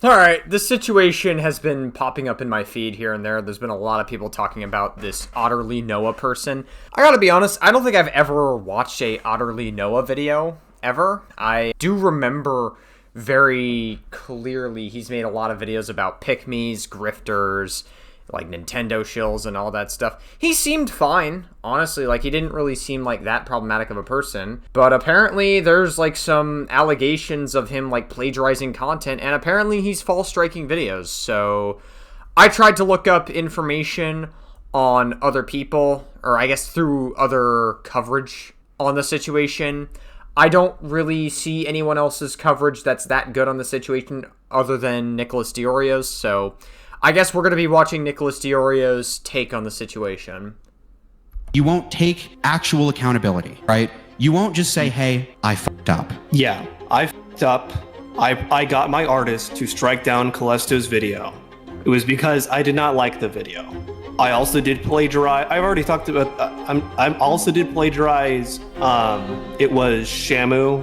All right, this situation has been popping up in my feed here and there. There's been a lot of people talking about this OtterlyNoah person. I gotta be honest, I don't think I've ever watched a OtterlyNoah video, ever. I do remember very clearly he's made a lot of videos about pick-me's, grifters, like Nintendo shills and all that stuff. He seemed fine, honestly. Like, he didn't really seem like that problematic of a person. But apparently there's like some allegations of him like plagiarizing content, and apparently he's false striking videos. So I tried to look up information on other people, or I guess through other coverage on the situation. I don't really see anyone else's coverage that's that good on the situation other than Nicholas Diorio's, so I guess we're going to be watching Nicholas Diorio's take on the situation. You won't take actual accountability, right? You won't just say, hey, I fucked up. Yeah, I fucked up. I got my artist to strike down Calesto's video. It was because I did not like the video. I also did plagiarize. I've already talked about. I also did plagiarize. It was Shamu.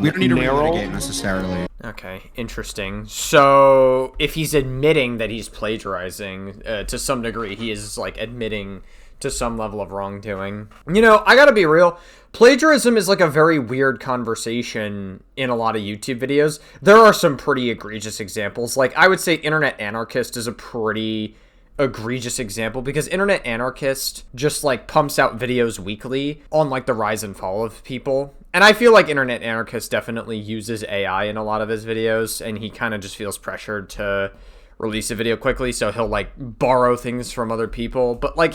We don't need to relitigate necessarily. Okay, interesting. So if he's admitting that he's plagiarizing to some degree, he is like admitting to some level of wrongdoing. You know, I gotta be real. Plagiarism is like a very weird conversation in a lot of YouTube videos. There are some pretty egregious examples. Like, I would say Internet Anarchist is a pretty egregious example, because Internet Anarchist just like pumps out videos weekly on like the rise and fall of people. And I feel like Internet Anarchist definitely uses AI in a lot of his videos, and he kind of just feels pressured to release a video quickly, so he'll like borrow things from other people. But like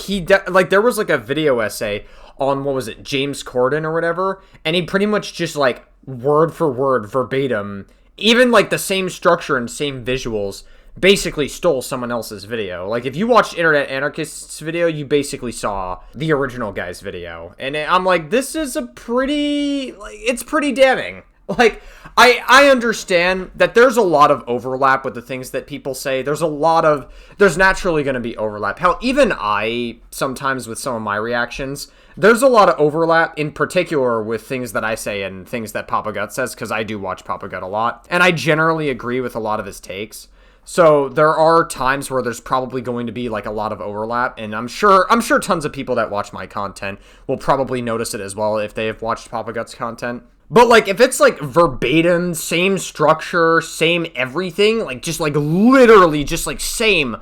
like there was like a video essay on, what was it, James Corden or whatever, and he pretty much just like word for word verbatim, even like the same structure and same visuals, basically stole someone else's video. Like, if you watched Internet Anarchist's video, you basically saw the original guy's video. And I'm like, this is a pretty, like, it's pretty damning. Like, I understand that there's a lot of overlap with the things that people say. There's naturally going to be overlap. Hell, even I, sometimes with some of my reactions, there's a lot of overlap, in particular with things that I say and things that Papa Gut says, because I do watch Papa Gut a lot. And I generally agree with a lot of his takes. So there are times where there's probably going to be like a lot of overlap, and I'm sure tons of people that watch my content will probably notice it as well if they have watched Papa Gut's content. But like, if it's like verbatim, same structure, same everything, like just like literally just like same,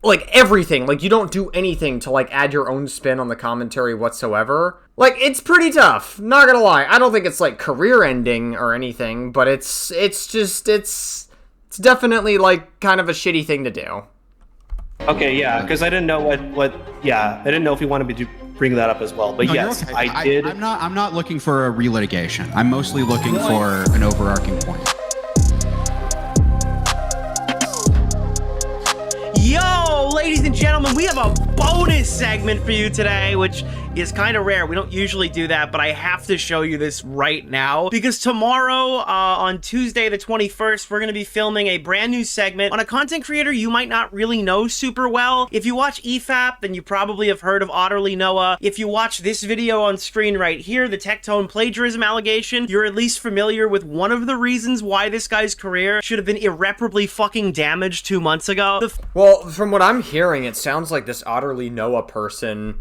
like everything, like you don't do anything to like add your own spin on the commentary whatsoever, like it's pretty tough, not gonna lie. I don't think it's like career ending or anything, but it's definitely like kind of a shitty thing to do. Okay, yeah, because I didn't know I didn't know if you wanted me to bring that up as well. But no, yes, okay. I did. I'm not looking for a relitigation. I'm mostly looking for an overarching point. Yo, ladies and gentlemen, we have a bonus segment for you today, which is kind of rare. We don't usually do that, but I have to show you this right now, because tomorrow, on Tuesday the 21st, we're going to be filming a brand new segment on a content creator you might not really know super well. If you watch EFAP, then you probably have heard of OtterlyNoah. If you watch this video on screen right here, the Tectone plagiarism allegation, you're at least familiar with one of the reasons why this guy's career should have been irreparably fucking damaged 2 months ago. Well, from what I'm hearing, it sounds like this OtterlyNoah person,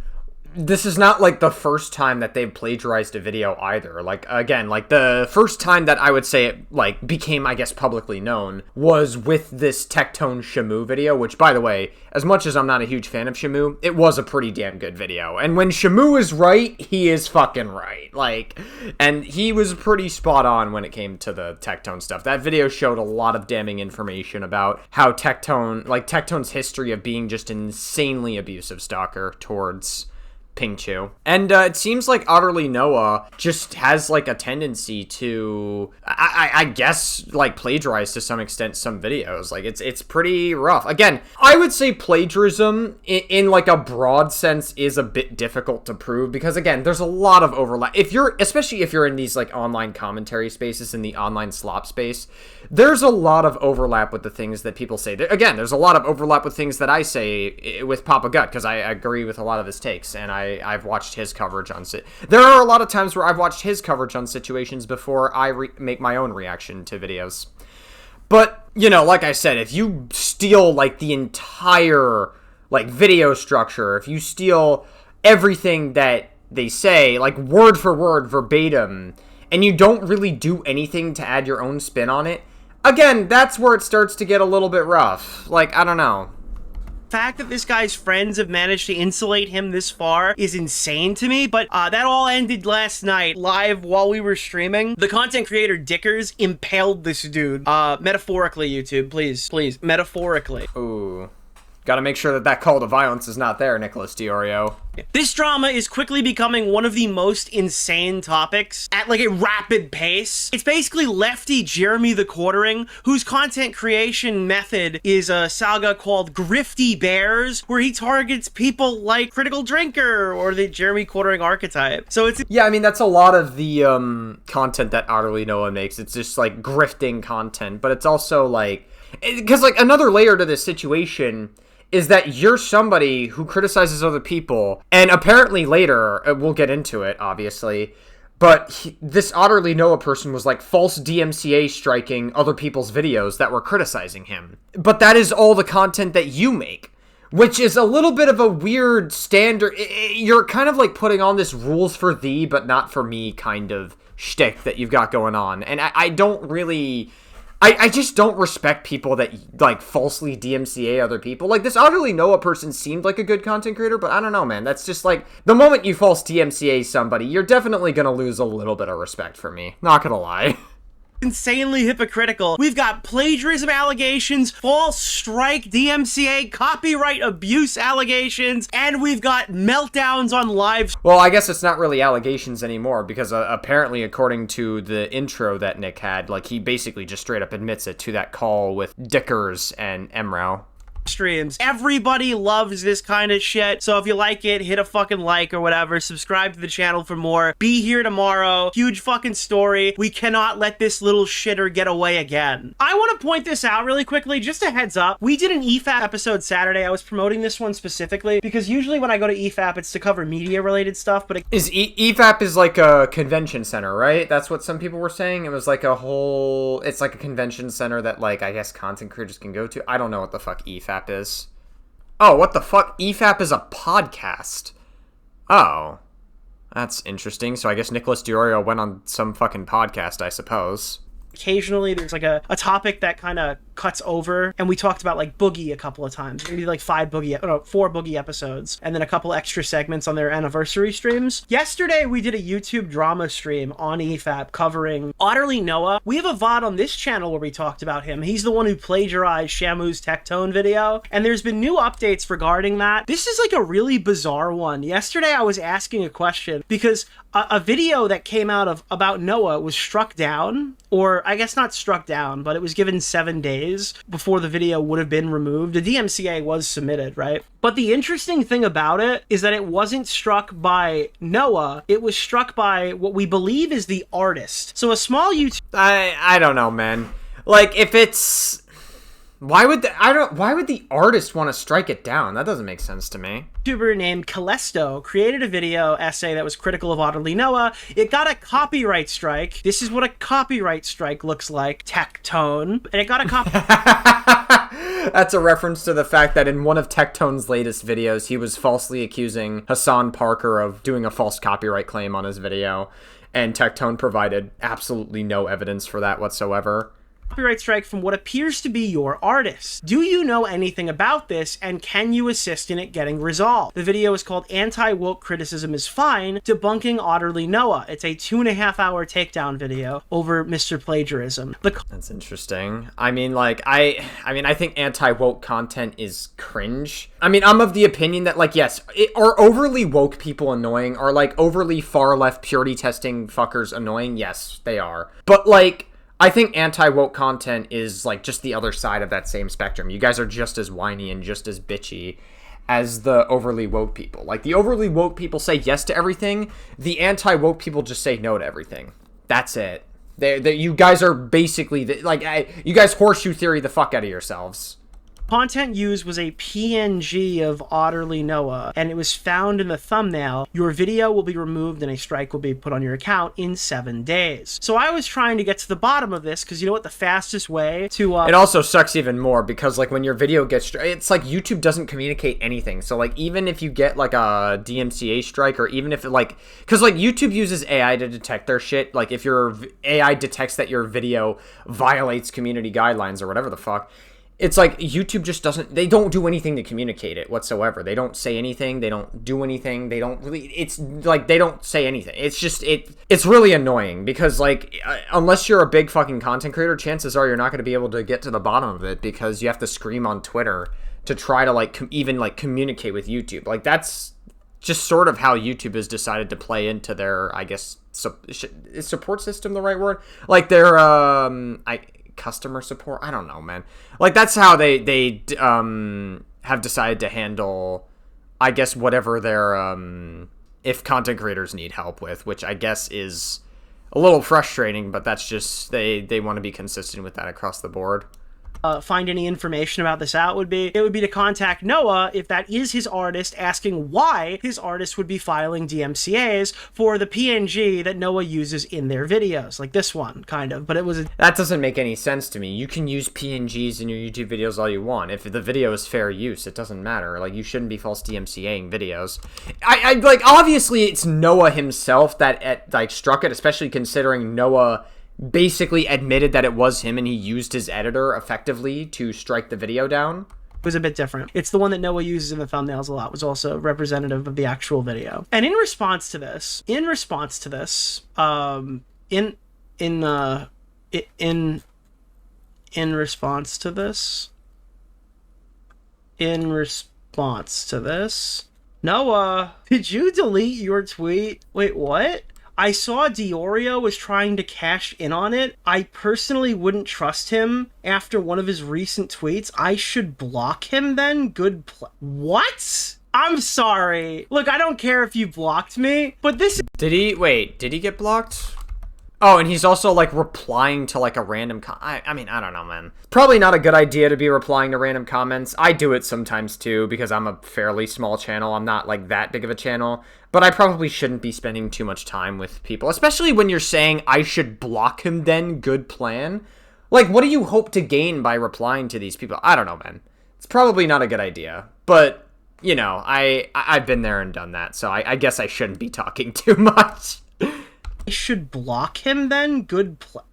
this is not like the first time that they've plagiarized a video either. Like, again, like the first time that I would say it like became, I guess, publicly known was with this Tectone Shamu video, which, by the way, as much as I'm not a huge fan of Shamu, it was a pretty damn good video. And when Shamu is right, he is fucking right. Like, and he was pretty spot on when it came to the Tectone stuff. That video showed a lot of damning information about how Tectone's history of being just an insanely abusive stalker towards Pingchu. And it seems like OtterlyNoah just has like a tendency to, I guess, like plagiarize to some extent some videos. Like it's pretty rough. Again, I would say plagiarism in like a broad sense is a bit difficult to prove, because again, there's a lot of overlap. Especially if you're in these like online commentary spaces, in the online slop space, there's a lot of overlap with the things that people say. Again, there's a lot of overlap with things that I say with Papa Gut, because I agree with a lot of his takes, and I've watched his coverage on it. There are a lot of times where I've watched his coverage on situations before I make my own reaction to videos. But, you know, like I said, if you steal, like, the entire, like, video structure, if you steal everything that they say, like, word for word, verbatim, and you don't really do anything to add your own spin on it, again, that's where it starts to get a little bit rough. Like, I don't know. The fact that this guy's friends have managed to insulate him this far is insane to me, but that all ended last night live while we were streaming. The content creator Dickers impaled this dude. Metaphorically, YouTube, please, metaphorically. Ooh. Gotta make sure that call to violence is not there, Nicholas Diorio. This drama is quickly becoming one of the most insane topics at like a rapid pace. It's basically lefty Jeremy the Quartering, whose content creation method is a saga called Grifty Bears, where he targets people like Critical Drinker or the Jeremy Quartering archetype. So it's... Yeah, I mean, that's a lot of the content that OtterlyNoah makes. It's just like grifting content, but it's also like... Because like another layer to this situation is that you're somebody who criticizes other people, and apparently later, we'll get into it, obviously, but this OtterlyNoah person was like false DMCA striking other people's videos that were criticizing him. But that is all the content that you make, which is a little bit of a weird standard. You're kind of like putting on this rules for thee, but not for me kind of shtick that you've got going on. And I don't really... I just don't respect people that, like, falsely DMCA other people. Like, this OtterlyNoah person seemed like a good content creator, but I don't know, man. That's just, like, the moment you false DMCA somebody, you're definitely gonna lose a little bit of respect for me. Not gonna lie. Insanely hypocritical. We've got plagiarism allegations, false strike, DMCA, copyright abuse allegations, and we've got meltdowns on live. Well, I guess it's not really allegations anymore, because apparently, according to the intro that Nick had, like, he basically just straight up admits it to that call with Dickers and Emrao. Streams. Everybody loves this kind of shit, so if you like it, hit a fucking like or whatever, subscribe to the channel for more. Be here tomorrow. Huge fucking story. We cannot let this little shitter get away again. I want to point this out really quickly, just a heads up. We did an EFAP episode Saturday. I was promoting this one specifically because usually when I go to EFAP, it's to cover media related stuff, but EFAP is like a convention center, right? That's what some people were saying. It was like it's like a convention center that, like, I guess content creators can go to. I don't know what the fuck EFAP is. Oh, what the fuck? EFAP is a podcast. Oh. That's interesting. So I guess Nicholas Diorio went on some fucking podcast, I suppose. Occasionally there's like a topic that kind of cuts over, and we talked about like Boogie a couple of times, maybe like 4 Boogie episodes, and then a couple extra segments on their anniversary streams. Yesterday we did a YouTube drama stream on EFAP covering OtterlyNoah. We have a VOD on this channel where we talked about him. He's the one who plagiarized Shamu's Tectone video, and there's been new updates regarding that. This is like a really bizarre one. Yesterday I was asking a question because a video that came out about Noah was struck down, or I guess not struck down, but it was given 7 days before the video would have been removed. The DMCA was submitted, right? But the interesting thing about it is that it wasn't struck by Noah. It was struck by what we believe is the artist. So a small YouTube... I don't know, man. Like, if it's... Why would the artist want to strike it down? That doesn't make sense to me. YouTuber named Calesto created a video essay that was critical of OtterlyNoah. It got a copyright strike. This is what a copyright strike looks like. Tectone. And it got a That's a reference to the fact that in one of Tectone's latest videos, he was falsely accusing Hassan Parker of doing a false copyright claim on his video. And Tectone provided absolutely no evidence for that whatsoever. Copyright strike from what appears to be your artist. Do you know anything about this, and can you assist in it getting resolved? The video is called Anti-Woke Criticism is Fine, Debunking OtterlyNoah. It's a 2.5-hour takedown video over Mr. Plagiarism. That's interesting. I mean, like, I think anti-woke content is cringe. I mean, I'm of the opinion that, like, yes, are overly woke people annoying? Are, like, overly far-left purity testing fuckers annoying? Yes, they are. But, like... I think anti-woke content is, like, just the other side of that same spectrum. You guys are just as whiny and just as bitchy as the overly woke people. Like, the overly woke people say yes to everything. The anti-woke people just say no to everything. That's it. You guys are basically, you guys horseshoe theory the fuck out of yourselves. Content used was a PNG of OtterlyNoah, and it was found in the thumbnail. Your video will be removed and a strike will be put on your account in 7 days. So I was trying to get to the bottom of this, because you know what the fastest way to... It also sucks even more, because, like, when your video gets... It's like YouTube doesn't communicate anything. So, like, even if you get, like, a DMCA strike, or even if it, like... Because, like, YouTube uses AI to detect their shit. Like, if your AI detects that your video violates community guidelines or whatever the fuck... It's like YouTube just doesn't, they don't do anything to communicate it whatsoever. They don't say anything. They don't do anything. They don't really, it's like, they don't say anything. It's just, it's really annoying because, like, unless you're a big fucking content creator, chances are you're not going to be able to get to the bottom of it because you have to scream on Twitter to try to, like, even, like, communicate with YouTube. Like, that's just sort of how YouTube has decided to play into their, I guess, is support system the right word? Like, their, customer support. I don't know, man. Like, that's how they have decided to handle, I guess, whatever their if content creators need help with, which I guess is a little frustrating, but that's just they want to be consistent with that across the board. Find any information about this out would be to contact Noah if that is his artist, asking why his artist would be filing DMCAs for the PNG that Noah uses in their videos, like this one, kind of. But it was that doesn't make any sense to me. You can use PNGs in your YouTube videos all you want. If the video is fair use, it doesn't matter. Like, you shouldn't be false DMCAing videos. I like, obviously it's Noah himself that like struck it, especially considering Noah basically admitted that it was him and he used his editor effectively to strike the video down. It was a bit different. It's the one that Noah uses in the thumbnails a lot, was also representative of the actual video. And in response to this, in response to this, Noah, did you delete your tweet? Wait, what? I saw Diorio was trying to cash in on it. I personally wouldn't trust him after one of his recent tweets. I should block him then? What? I'm sorry. Look, I don't care if you blocked me, but this... Did he get blocked? Oh, and he's also, like, replying to, like, a random I mean, I don't know, man. Probably not a good idea to be replying to random comments. I do it sometimes, too, because I'm a fairly small channel. I'm not, like, that big of a channel. But I probably shouldn't be spending too much time with people, especially when you're saying, I should block him then, good plan. Like, what do you hope to gain by replying to these people? I don't know, man. It's probably not a good idea. But, you know, I've been there and done that, so I guess I shouldn't be talking too much. I should block him then?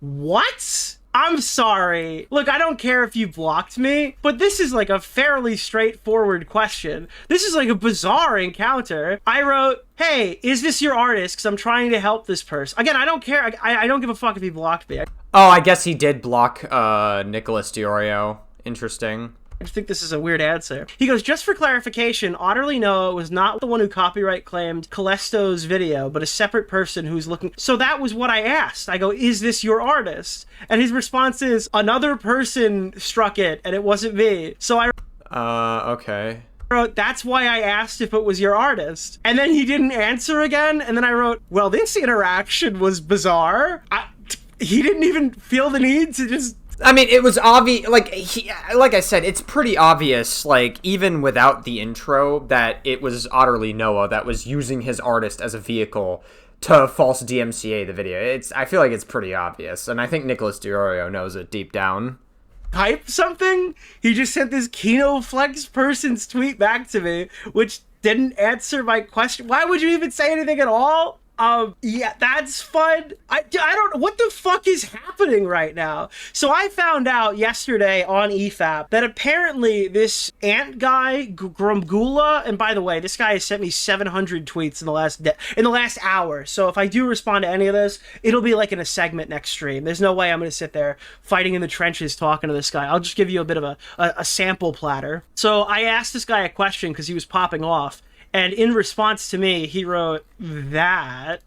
What? I'm sorry. Look, I don't care if you blocked me, but this is like a fairly straightforward question. This is like a bizarre encounter. I wrote, hey, is this your artist? Because I'm trying to help this person. Again, I don't care. I don't give a fuck if he blocked me. Oh, I guess he did block Nicholas Diorio. Interesting. I just think this is a weird answer. He goes, just for clarification, OtterlyNoah was not the one who copyright claimed Calesto's video, but a separate person who's looking... So that was what I asked. I go, is this your artist? And his response is, another person struck it, and it wasn't me. So I... okay. wrote, that's why I asked if it was your artist. And then he didn't answer again, and then I wrote, well, this interaction was bizarre. He didn't even feel the need to just... I mean, it was obvious, like I said, it's pretty obvious, like, even without the intro, that it was OtterlyNoah that was using his artist as a vehicle to false DMCA the video. I feel like it's pretty obvious, and I think Nicholas Diorio knows it deep down. Type something? He just sent this Kino Flex person's tweet back to me, which didn't answer my question. Why would you even say anything at all? Yeah, that's fun. I don't know what the fuck is happening right now. So I found out yesterday on EFAP that apparently this ant guy, Grumgula, and by the way, this guy has sent me 700 tweets in the last hour. So if I do respond to any of this, it'll be like in a segment next stream. There's no way I'm going to sit there fighting in the trenches talking to this guy. I'll just give you a bit of a sample platter. So I asked this guy a question because he was popping off. And in response to me, he wrote that,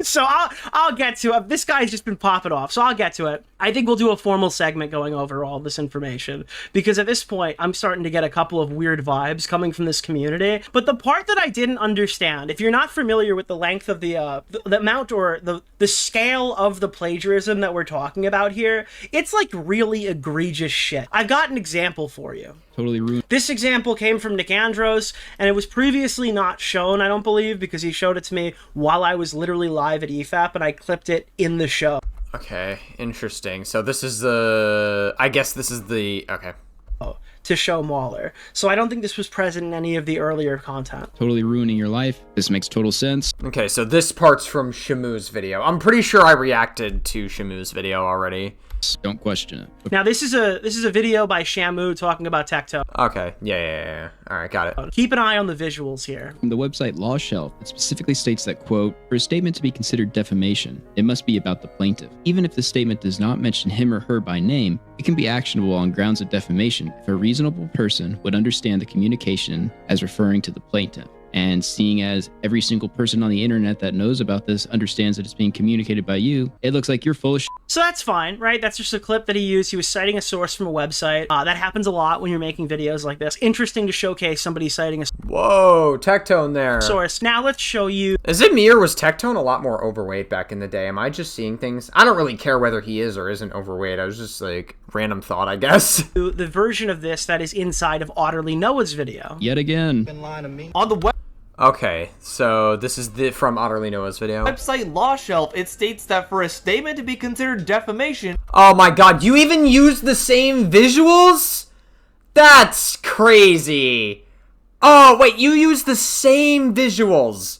So I'll get to it. This guy's just been popping off, so I'll get to it. I think we'll do a formal segment going over all this information, because at this point, I'm starting to get a couple of weird vibes coming from this community. But the part that I didn't understand, if you're not familiar with the length of the amount or the scale of the plagiarism that we're talking about here, it's like really egregious shit. I've got an example for you. Totally ruined. This example came from Nick Andros, and it was previously not shown, I don't believe, because he showed it to me while I was literally live at EFAP, and I clipped it in the show. Okay, interesting. So this is the... I guess this is the... Okay. To show Mauler. So I don't think this was present in any of the earlier content. Totally ruining your life. This makes total sense. Okay, so this part's from Shamu's video. I'm pretty sure I reacted to Shamu's video already. Don't question it. Now this is a video by Shamu talking about Tectone. Okay, yeah. All right, got it. Keep an eye on the visuals here. From the website Law Shelf, it specifically states that, quote, for a statement to be considered defamation, it must be about the plaintiff. Even if the statement does not mention him or her by name, it can be actionable on grounds of defamation if a reasonable person would understand the communication as referring to the plaintiff. And seeing as every single person on the internet that knows about this understands that it's being communicated by you, it looks like you're full of shit. So that's fine, right? That's just a clip that he used. He was citing a source from a website. That happens a lot when you're making videos like this. Interesting to showcase somebody citing a Whoa, Tectone there. source. Now let's show you. Is it me or was Tectone a lot more overweight back in the day? Am I just seeing things? I don't really care whether he is or isn't overweight. I was just like, random thought, I guess. The version of this that is inside of OtterlyNoah's video. Yet again. On the Okay, so this is from OtterlyNoah's video. website Law Shelf, it states that for a statement to be considered defamation... Oh my god, you even use the same visuals? That's crazy. Oh, wait, you use the same visuals.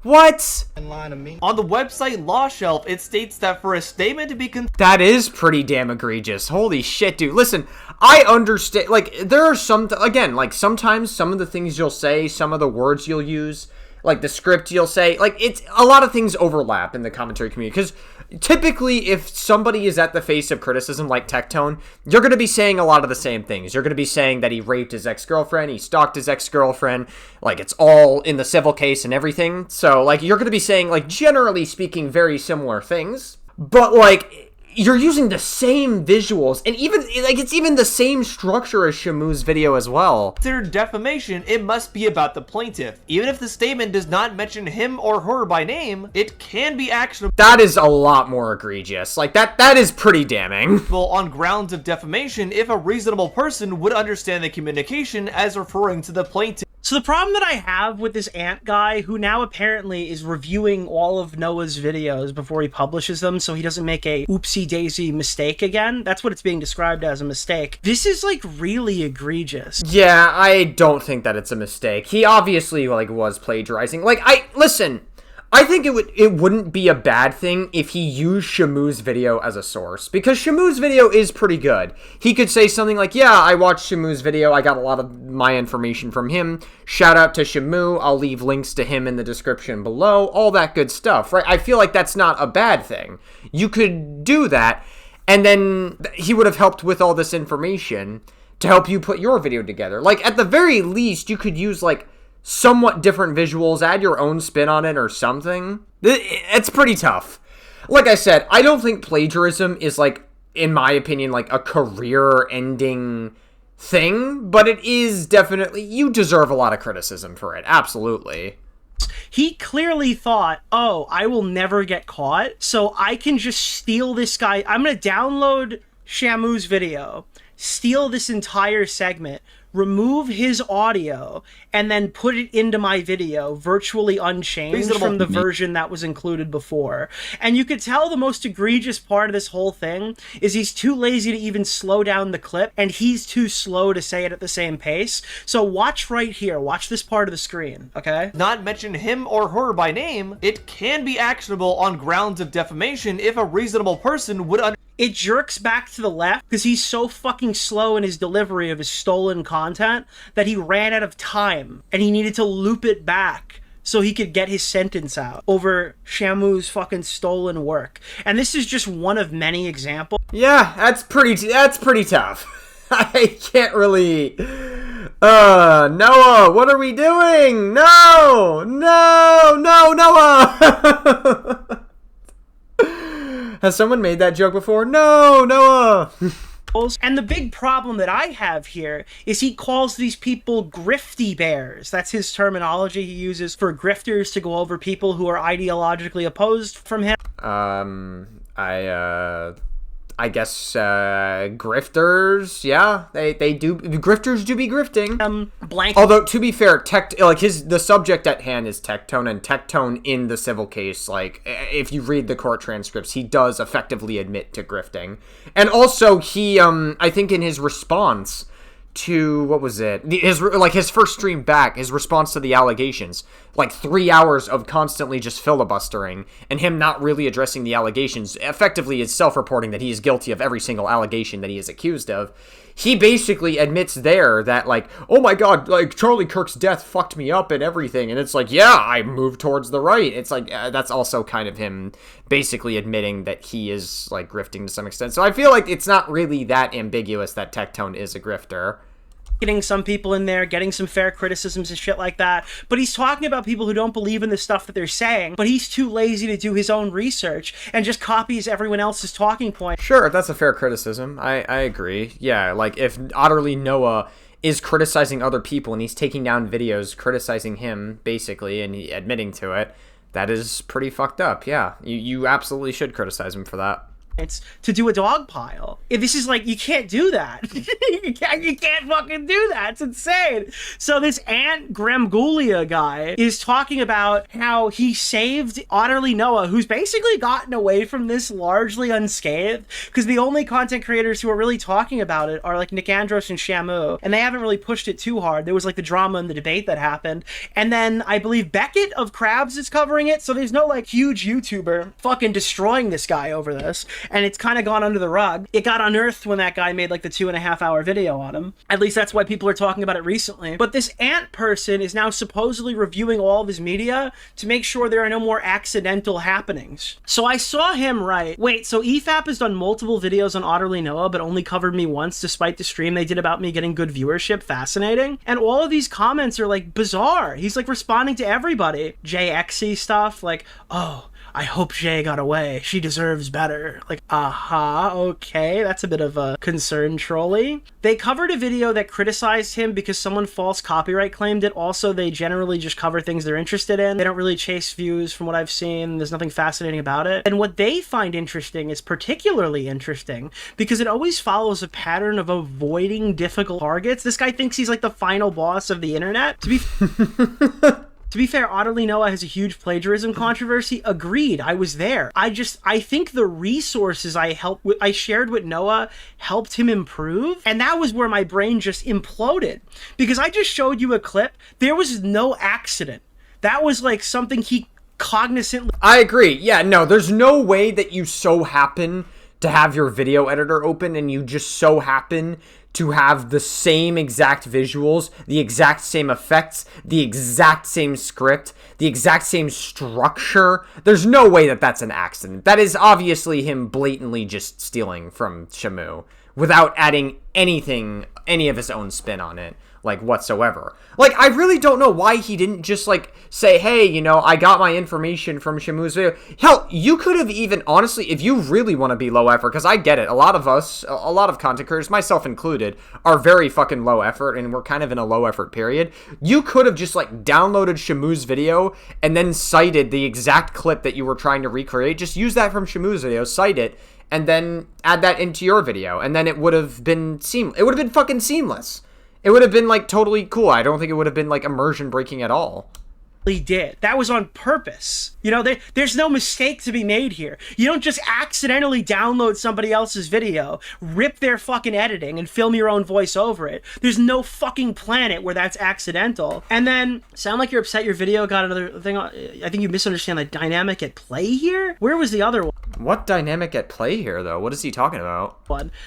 What? On the website Law Shelf, it states that for a statement to be That is pretty damn egregious. Holy shit, dude. Listen, I understand. Like, there are again, like, sometimes some of the things you'll say, some of the words you'll use, like the script you'll say, like, it's a lot of things overlap in the commentary community. Because typically, if somebody is at the face of criticism like Tectone, you're going to be saying a lot of the same things. You're going to be saying that he raped his ex-girlfriend, he stalked his ex-girlfriend, like, it's all in the civil case and everything. So, like, you're going to be saying, like, generally speaking, very similar things. But, like, you're using the same visuals, and even, like, it's even the same structure as Shamu's video as well. considered defamation, it must be about the plaintiff. Even if the statement does not mention him or her by name, it can be actionable That is a lot more egregious. Like, that is pretty damning. on grounds of defamation if a reasonable person would understand the communication as referring to the plaintiff. So the problem that I have with this Ant guy, who now apparently is reviewing all of Noah's videos before he publishes them so he doesn't make a oopsie-daisy mistake again, that's what it's being described as, a mistake. This is, like, really egregious. Yeah, I don't think that it's a mistake. He obviously, like, was plagiarizing. Like, listen, I think it wouldn't be a bad thing if he used Shamu's video as a source, because Shamu's video is pretty good. He could say something like, yeah, I watched Shamu's video, I got a lot of my information from him, shout out to Shamu, I'll leave links to him in the description below, all that good stuff, right? I feel like that's not a bad thing. You could do that, and then he would have helped with all this information to help you put your video together. Like, at the very least, you could use, like, somewhat different visuals, add your own spin on it or something. It's pretty tough. Like I said, I don't think plagiarism is, like, in my opinion, like, a career-ending thing, but it is definitely, you deserve a lot of criticism for it, absolutely. He clearly thought, oh, I will never get caught, so I can just steal this guy. I'm going to download Shamu's video, steal this entire segment, remove his audio, and then put it into my video virtually unchanged from the version that was included before. And you could tell the most egregious part of this whole thing is he's too lazy to even slow down the clip, and he's too slow to say it at the same pace. So watch right here. Watch this part of the screen, okay? Not mention him or her by name, it can be actionable on grounds of defamation if a reasonable person would It jerks back to the left because he's so fucking slow in his delivery of his stolen content that he ran out of time and he needed to loop it back so he could get his sentence out over Shamu's fucking stolen work. And this is just one of many examples. Yeah, that's pretty tough. I can't really... Noah, what are we doing? No, Noah. Has someone made that joke before? No, Noah. And the big problem that I have here is he calls these people grifty bears. That's his terminology he uses for grifters to go over people who are ideologically opposed from him. I guess grifters, yeah, they do. Grifters do be grifting. Although to be fair, the subject at hand is Tectone, and Tectone in the civil case, like if you read the court transcripts, he does effectively admit to grifting, and also he, I think in his response to what was it? His first stream back, his response to the allegations, like 3 hours of constantly just filibustering and him not really addressing the allegations, effectively is self-reporting that he is guilty of every single allegation that he is accused of. He basically admits there that, like, oh my god, like, Charlie Kirk's death fucked me up and everything, and it's like, yeah, I moved towards the right. It's like, that's also kind of him basically admitting that he is, like, grifting to some extent. So I feel like it's not really that ambiguous that Tectone is a grifter. Getting some people in there, getting some fair criticisms and shit like that, but he's talking about people who don't believe in the stuff that they're saying, but he's too lazy to do his own research and just copies everyone else's talking point. Sure, that's a fair criticism. I agree. Yeah, like if OtterlyNoah is criticizing other people and he's taking down videos criticizing him, basically, and admitting to it, that is pretty fucked up. Yeah, you absolutely should criticize him for that. To do a dog pile. This is like, you can't do that. you can't fucking do that. It's insane. So this Ant Gramgulia guy is talking about how he saved OtterlyNoah, who's basically gotten away from this largely unscathed, because the only content creators who are really talking about it are like Nick Andros and Shamu, and they haven't really pushed it too hard. There was like the drama and the debate that happened, and then I believe Beckett of Crabs is covering it, so there's no like huge YouTuber fucking destroying this guy over this. And it's kind of gone under the rug. It got unearthed when that guy made like the 2.5 hour video on him. At least that's why people are talking about it recently. But this Ant person is now supposedly reviewing all of his media to make sure there are no more accidental happenings. So I saw him write, wait, so EFAP has done multiple videos on OtterlyNoah but only covered me once despite the stream they did about me getting good viewership. Fascinating. And all of these comments are like bizarre. He's like responding to everybody. JXy stuff like, oh, I hope Jay got away. She deserves better. Like, okay, that's a bit of a concern trolley. They covered a video that criticized him because someone false copyright claimed it. Also, they generally just cover things they're interested in. They don't really chase views from what I've seen. There's nothing fascinating about it. And what they find interesting is particularly interesting because it always follows a pattern of avoiding difficult targets. This guy thinks he's like the final boss of the internet. To be fair, OtterlyNoah has a huge plagiarism controversy. Agreed, I was there. I think the resources I shared with Noah helped him improve, and that was where my brain just imploded. Because I just showed you a clip. There was no accident. That was like something he cognizantly... I agree. Yeah, no, there's no way that you so happen to have your video editor open and you just so happen to have the same exact visuals, the exact same effects, the exact same script, the exact same structure. There's no way that that's an accident. That is obviously him blatantly just stealing from Shamu without adding anything, any of his own spin on it, like, whatsoever. Like, I really don't know why he didn't just, like, say, hey, you know, I got my information from Shamu's video. Hell, you could have even, honestly, if you really want to be low effort, because I get it, a lot of us, a lot of content creators, myself included, are very fucking low effort, and we're kind of in a low effort period. You could have just, like, downloaded Shamu's video, and then cited the exact clip that you were trying to recreate. Just use that from Shamu's video, cite it, and then add that into your video, and then it would have been it would have been fucking seamless. It would have been, like, totally cool. I don't think it would have been, like, immersion breaking at all. He did. That was on purpose. You know, there's no mistake to be made here. You don't just accidentally download somebody else's video, rip their fucking editing, and film your own voice over it. There's no fucking planet where that's accidental. And then, sound like you're upset your video got another thing on. I think you misunderstand the dynamic at play here? Where was the other one? What dynamic at play here, though? What is he talking about?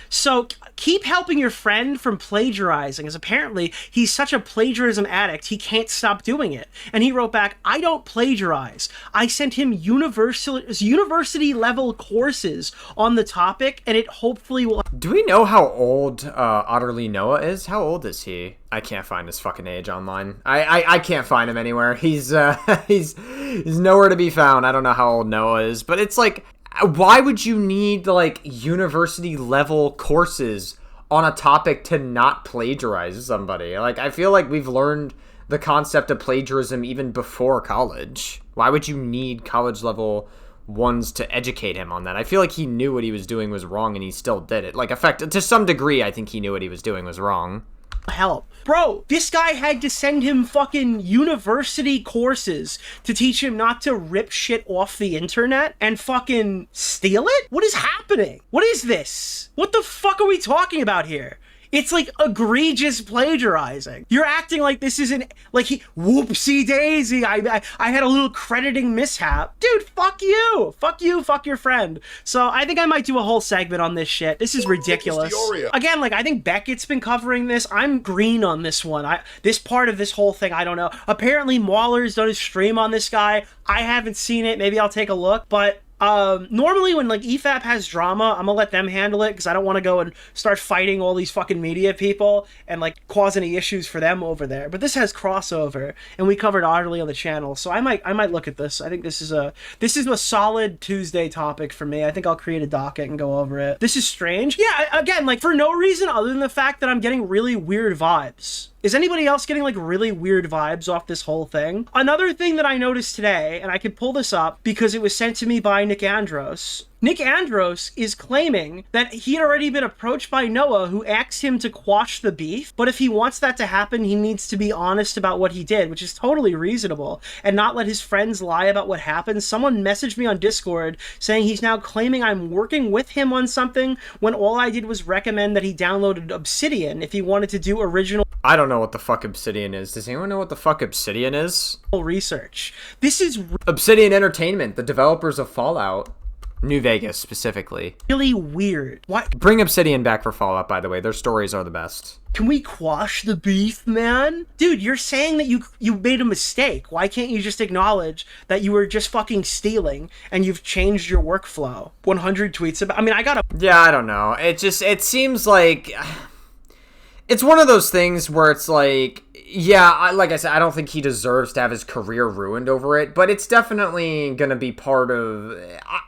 So, keep helping your friend from plagiarizing, as apparently he's such a plagiarism addict, he can't stop doing it. And he wrote, wrote back, I don't plagiarize. I sent him university level courses on the topic, and it hopefully will. Do we know how old OtterlyNoah is? How old is he? I can't find his fucking age online. I can't find him anywhere. He's nowhere to be found. I don't know how old Noah is, but it's like, why would you need like university level courses on a topic to not plagiarize somebody? Like, I feel like we've learned the concept of plagiarism even before college. Why would you need college level ones to educate him on that? I feel like he knew what he was doing was wrong and he still did it. Like, to some degree, I think he knew what he was doing was wrong. Help. Bro, this guy had to send him fucking university courses to teach him not to rip shit off the internet and fucking steal it? What is happening? What is this? What the fuck are we talking about here? It's like egregious plagiarizing. You're acting like this isn't like whoopsie daisy. I had a little crediting mishap. Dude, fuck you. Fuck you, fuck your friend. So I think I might do a whole segment on this shit. This is ridiculous. Again, like, I think Beckett's been covering this. I'm green on this one. This part of this whole thing, I don't know. Apparently Mauler's done a stream on this guy. I haven't seen it. Maybe I'll take a look, but normally when like EFAP has drama, I'm gonna let them handle it because I don't want to go and start fighting all these fucking media people and like cause any issues for them over there. But this has crossover, and we covered Otterly on the channel, so I might look at this. I think this is a solid Tuesday topic for me. I think I'll create a docket and go over it. This is strange. Yeah, again, like for no reason other than the fact that I'm getting really weird vibes. Is anybody else getting like really weird vibes off this whole thing? Another thing that I noticed today, and I can pull this up because it was sent to me by Nick Andros. Nick Andros is claiming that he had already been approached by Noah, who asked him to quash the beef, but if he wants that to happen, he needs to be honest about what he did, which is totally reasonable, and not let his friends lie about what happened. Someone messaged me on Discord saying he's now claiming I'm working with him on something when all I did was recommend that he downloaded Obsidian if he wanted to do original. I don't know what the fuck Obsidian is. Does anyone know what the fuck Obsidian is? Research. This is Obsidian Entertainment, the developers of Fallout. New Vegas, specifically. Really weird. Why? Bring Obsidian back for Fallout, by the way. Their stories are the best. Can we quash the beef, man? Dude, you're saying that you made a mistake. Why can't you just acknowledge that you were just fucking stealing and you've changed your workflow? 100 tweets about... I mean, I gotta... Yeah, I don't know. It seems like... It's one of those things where it's like... Yeah, like I said, I don't think he deserves to have his career ruined over it, but it's definitely going to be part of...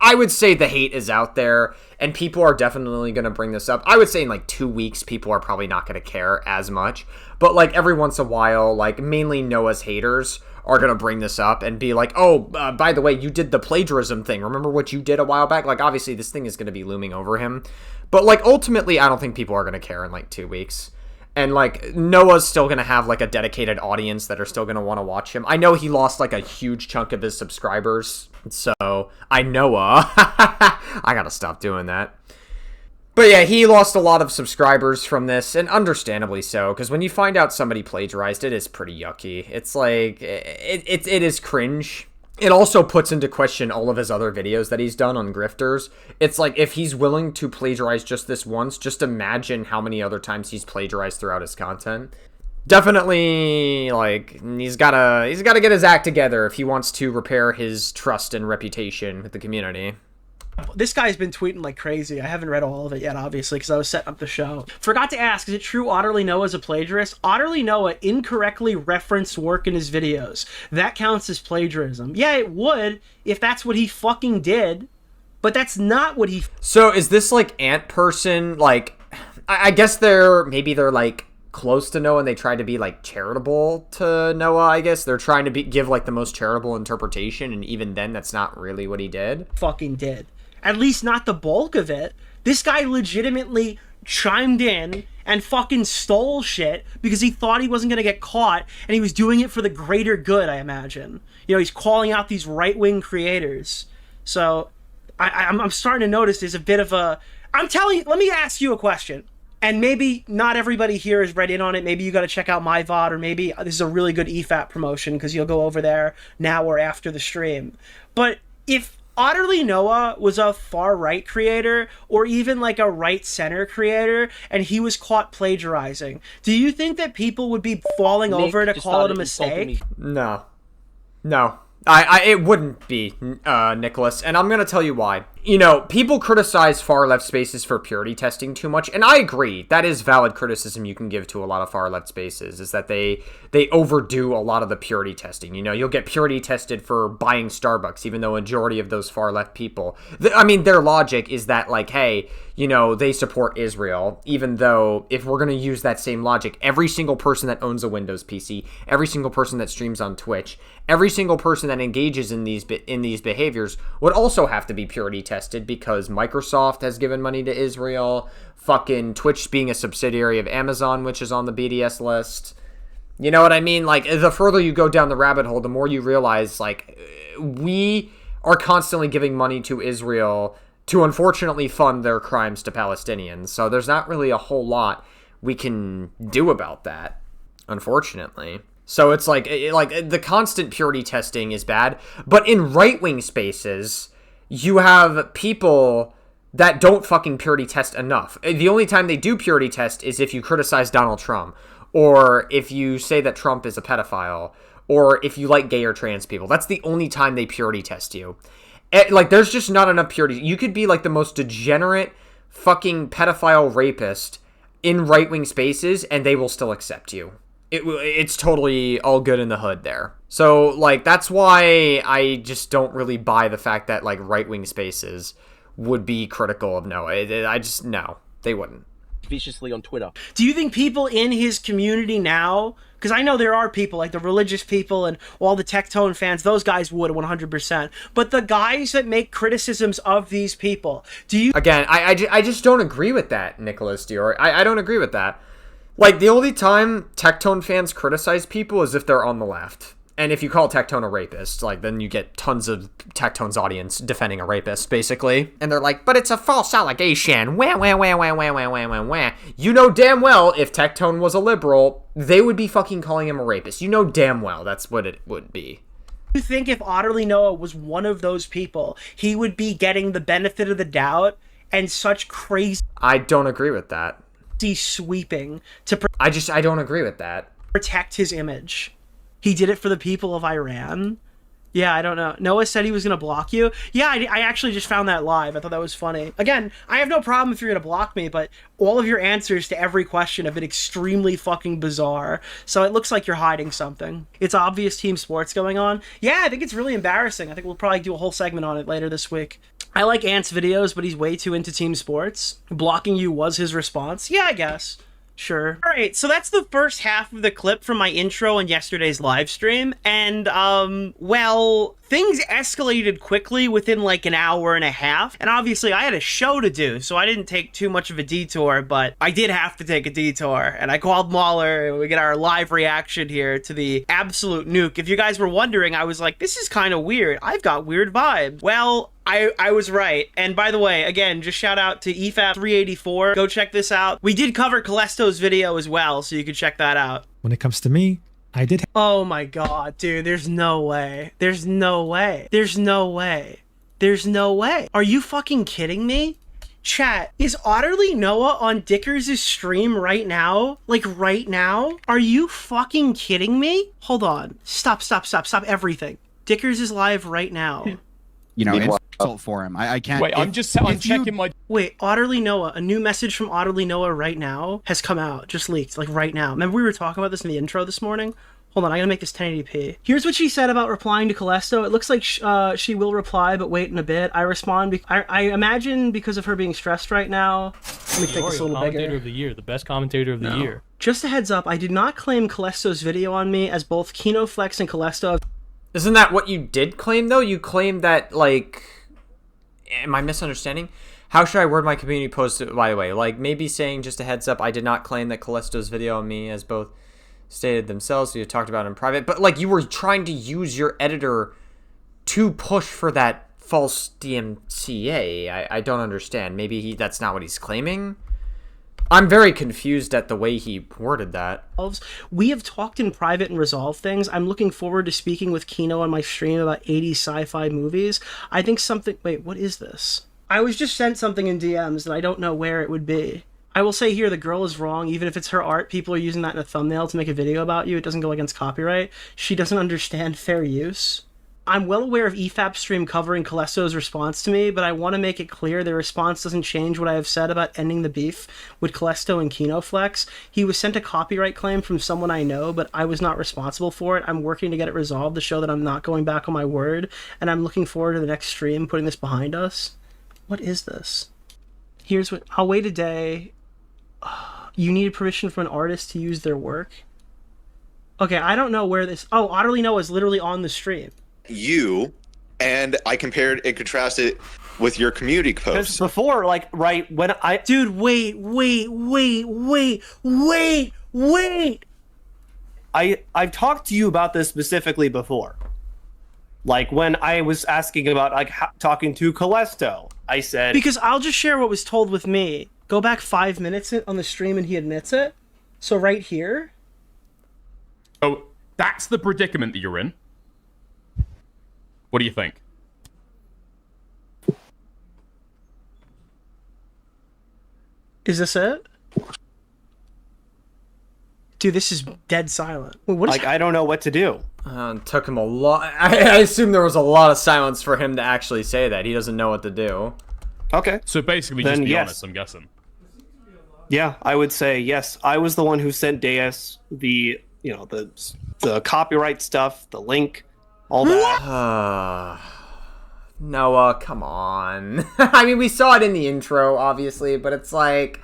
I would say the hate is out there, and people are definitely going to bring this up. I would say in like 2 weeks, people are probably not going to care as much, but like every once in a while, like mainly Noah's haters are going to bring this up and be like, oh, by the way, you did the plagiarism thing. Remember what you did a while back? Like, obviously, this thing is going to be looming over him, but like ultimately, I don't think people are going to care in like 2 weeks. And, like, Noah's still going to have, like, a dedicated audience that are still going to want to watch him. I know he lost, like, a huge chunk of his subscribers. So, I gotta stop doing that. But, yeah, he lost a lot of subscribers from this, and understandably so. Because when you find out somebody plagiarized, it is pretty yucky. It's, like, it is cringe. It also puts into question all of his other videos that he's done on grifters. It's like, if he's willing to plagiarize just this once, just imagine how many other times he's plagiarized throughout his content. Definitely, like, he's gotta get his act together if he wants to repair his trust and reputation with the community. This guy's been tweeting like crazy. I haven't read all of it yet, obviously, because I was setting up the show. Forgot to ask, is it true OtterlyNoah is a plagiarist? OtterlyNoah incorrectly referenced work in his videos. That counts as plagiarism. Yeah, it would, if that's what he fucking did, but that's not what he... So, is this, like, ant person, like... I guess they're like, close to Noah and they try to be, like, charitable to Noah, I guess. They're trying to give, like, the most charitable interpretation, and even then, that's not really what he did. Fucking did. At least not the bulk of it. This guy legitimately chimed in and fucking stole shit because he thought he wasn't going to get caught, and he was doing it for the greater good, I imagine. You know, he's calling out these right-wing creators. So, I'm starting to notice there's a bit of a... I'm telling you, let me ask you a question. And maybe not everybody here is read in on it. Maybe you got to check out my VOD, or maybe this is a really good EFAP promotion because you'll go over there now or after the stream. But if OtterlyNoah was a far-right creator, or even like a right-center creator, and he was caught plagiarizing, do you think that people would be falling over to call it a mistake? No. No. It wouldn't be, Nicholas, and I'm gonna tell you why. People criticize far-left spaces for purity testing too much, and I agree. That is valid criticism you can give to a lot of far-left spaces, is that they overdo a lot of the purity testing. You'll get purity tested for buying Starbucks, even though a majority of those far-left people... their logic is that, like, hey, they support Israel, even though, if we're gonna use that same logic, every single person that owns a Windows PC, every single person that streams on Twitch, every single person that engages in these behaviors would also have to be purity tested, because Microsoft has given money to Israel, fucking Twitch being a subsidiary of Amazon, which is on the BDS list. You know what I mean? Like, the further you go down the rabbit hole, the more you realize, like, we are constantly giving money to Israel to unfortunately fund their crimes to Palestinians. So there's not really a whole lot we can do about that, unfortunately. So it's like the constant purity testing is bad, but in right-wing spaces, you have people that don't fucking purity test enough. The only time they do purity test is if you criticize Donald Trump, or if you say that Trump is a pedophile, or if you like gay or trans people. That's the only time they purity test you. Like, there's just not enough purity. You could be like the most degenerate fucking pedophile rapist in right-wing spaces, and they will still accept you. It's totally all good in the hood there. So, like, that's why I just don't really buy the fact that, like, right-wing spaces would be critical of Noah. No, they wouldn't. Viciously on Twitter. Do you think people in his community now, because I know there are people, like the religious people and all the Tectone fans, those guys would 100%, but the guys that make criticisms of these people, do you... Again, I just don't agree with that, Nicholas Dior. I don't agree with that. Like, the only time Tectone fans criticize people is if they're on the left. And if you call Tectone a rapist, like, then you get tons of Tectone's audience defending a rapist, basically. And they're like, but it's a false allegation. Wah, wah, wah, wah, wah, wah, wah, wah, wah. You know damn well, if Tectone was a liberal, they would be fucking calling him a rapist. You know damn well that's what it would be. You think if OtterlyNoah was one of those people, he would be getting the benefit of the doubt and such crazy... I don't agree with that. ...sweeping to... I don't agree with that. ...protect his image. He did it for the people of Iran. Yeah, I don't know. Noah said he was going to block you. Yeah, I actually just found that live. I thought that was funny. Again, I have no problem if you're going to block me, but all of your answers to every question have been extremely fucking bizarre. So it looks like you're hiding something. It's obvious team sports going on. Yeah, I think it's really embarrassing. I think we'll probably do a whole segment on it later this week. I like Ant's videos, but he's way too into team sports. Blocking you was his response. Yeah, I guess. Sure. All right, so that's the first half of the clip from my intro in yesterday's live stream, and, well, things escalated quickly within like an hour and a half, and obviously I had a show to do, so I didn't take too much of a detour, but I did have to take a detour, and I called Mahler, and we get our live reaction here to the absolute nuke. If you guys were wondering, I was like, this is kind of weird. I've got weird vibes. Well, I was right. And by the way, again, just shout out to EFAP384. Go check this out. We did cover Calesto's video as well, so you can check that out. When it comes to me, I did. Oh my god, dude, there's no way. There's no way. There's no way. There's no way. Are you fucking kidding me? Chat, is OtterlyNoah on Dickers' stream right now? Like, right now? Are you fucking kidding me? Hold on. Stop everything. Dickers is live right now. You know, it's difficult for him. I can't. Wait, I'm checking my. Wait, OtterlyNoah, a new message from OtterlyNoah right now has come out, just leaked, like right now. Remember we were talking about this in the intro this morning? Hold on, I gotta make this 1080p. Here's what she said about replying to Calesto. It looks like she will reply, but wait in a bit. I respond. I imagine because of her being stressed right now. Let me make this a little bigger. Commentator of the year, the best commentator of the year. Just a heads up, I did not claim Calesto's video on me, as both KinoFlex and Calesto. Isn't that what you did claim, though? You claimed that, like... Am I misunderstanding? How should I word my community post, by the way? Like, maybe saying, just a heads up, I did not claim that Calesto's video on me, as both stated themselves, so you talked about it in private. But, like, you were trying to use your editor to push for that false DMCA. I don't understand. Maybe that's not what he's claiming? I'm very confused at the way he worded that. We have talked in private and resolved things. I'm looking forward to speaking with Kino on my stream about 80s sci-fi movies. I think something... Wait, what is this? I was just sent something in DMs and I don't know where it would be. I will say here, the girl is wrong. Even if it's her art, people are using that in a thumbnail to make a video about you. It doesn't go against copyright. She doesn't understand fair use. I'm well aware of EFAP stream covering Callisto's response to me, but I want to make it clear their response doesn't change what I have said about ending the beef with Callisto and KinoFlex. He was sent a copyright claim from someone I know, but I was not responsible for it. I'm working to get it resolved to show that I'm not going back on my word, and I'm looking forward to the next stream putting this behind us. What is this? Here's what... I'll wait a day. You need permission from an artist to use their work? Okay, I don't know where this... Oh, OtterlyNoah is literally on the stream. You, and I compared and contrasted it with your community Because posts. before, like, right, when I... Dude, wait. I've talked to you about this specifically before. Like, when I was asking about, like, talking to Callisto, I said... Because I'll just share what was told with me. Go back 5 minutes on the stream and he admits it. So right here... Oh, that's the predicament that you're in. What do you think? Is this it? Dude, this is dead silent. Wait, what is Like, I don't know what to do. It took him a lot. I assume there was a lot of silence for him to actually say that. He doesn't know what to do. Okay. So basically, Then just be yes. honest, I'm guessing. Yeah, I would say yes. I was the one who sent Deus the, you know, the copyright stuff, the link, all that. Noah, come on. I mean, we saw it in the intro, obviously, but it's like,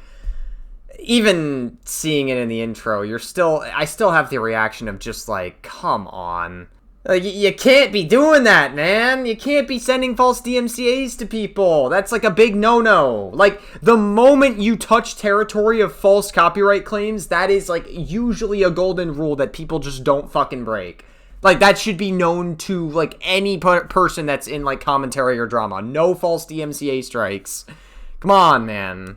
even seeing it in the intro, I still have the reaction of just like, come on. Like, you can't be doing that, man. You can't be sending false DMCAs to people. That's like a big no-no. Like, the moment you touch territory of false copyright claims, that is like usually a golden rule that people just don't fucking break. Like, that should be known to, like, any person that's in, like, commentary or drama. No false DMCA strikes. Come on, man.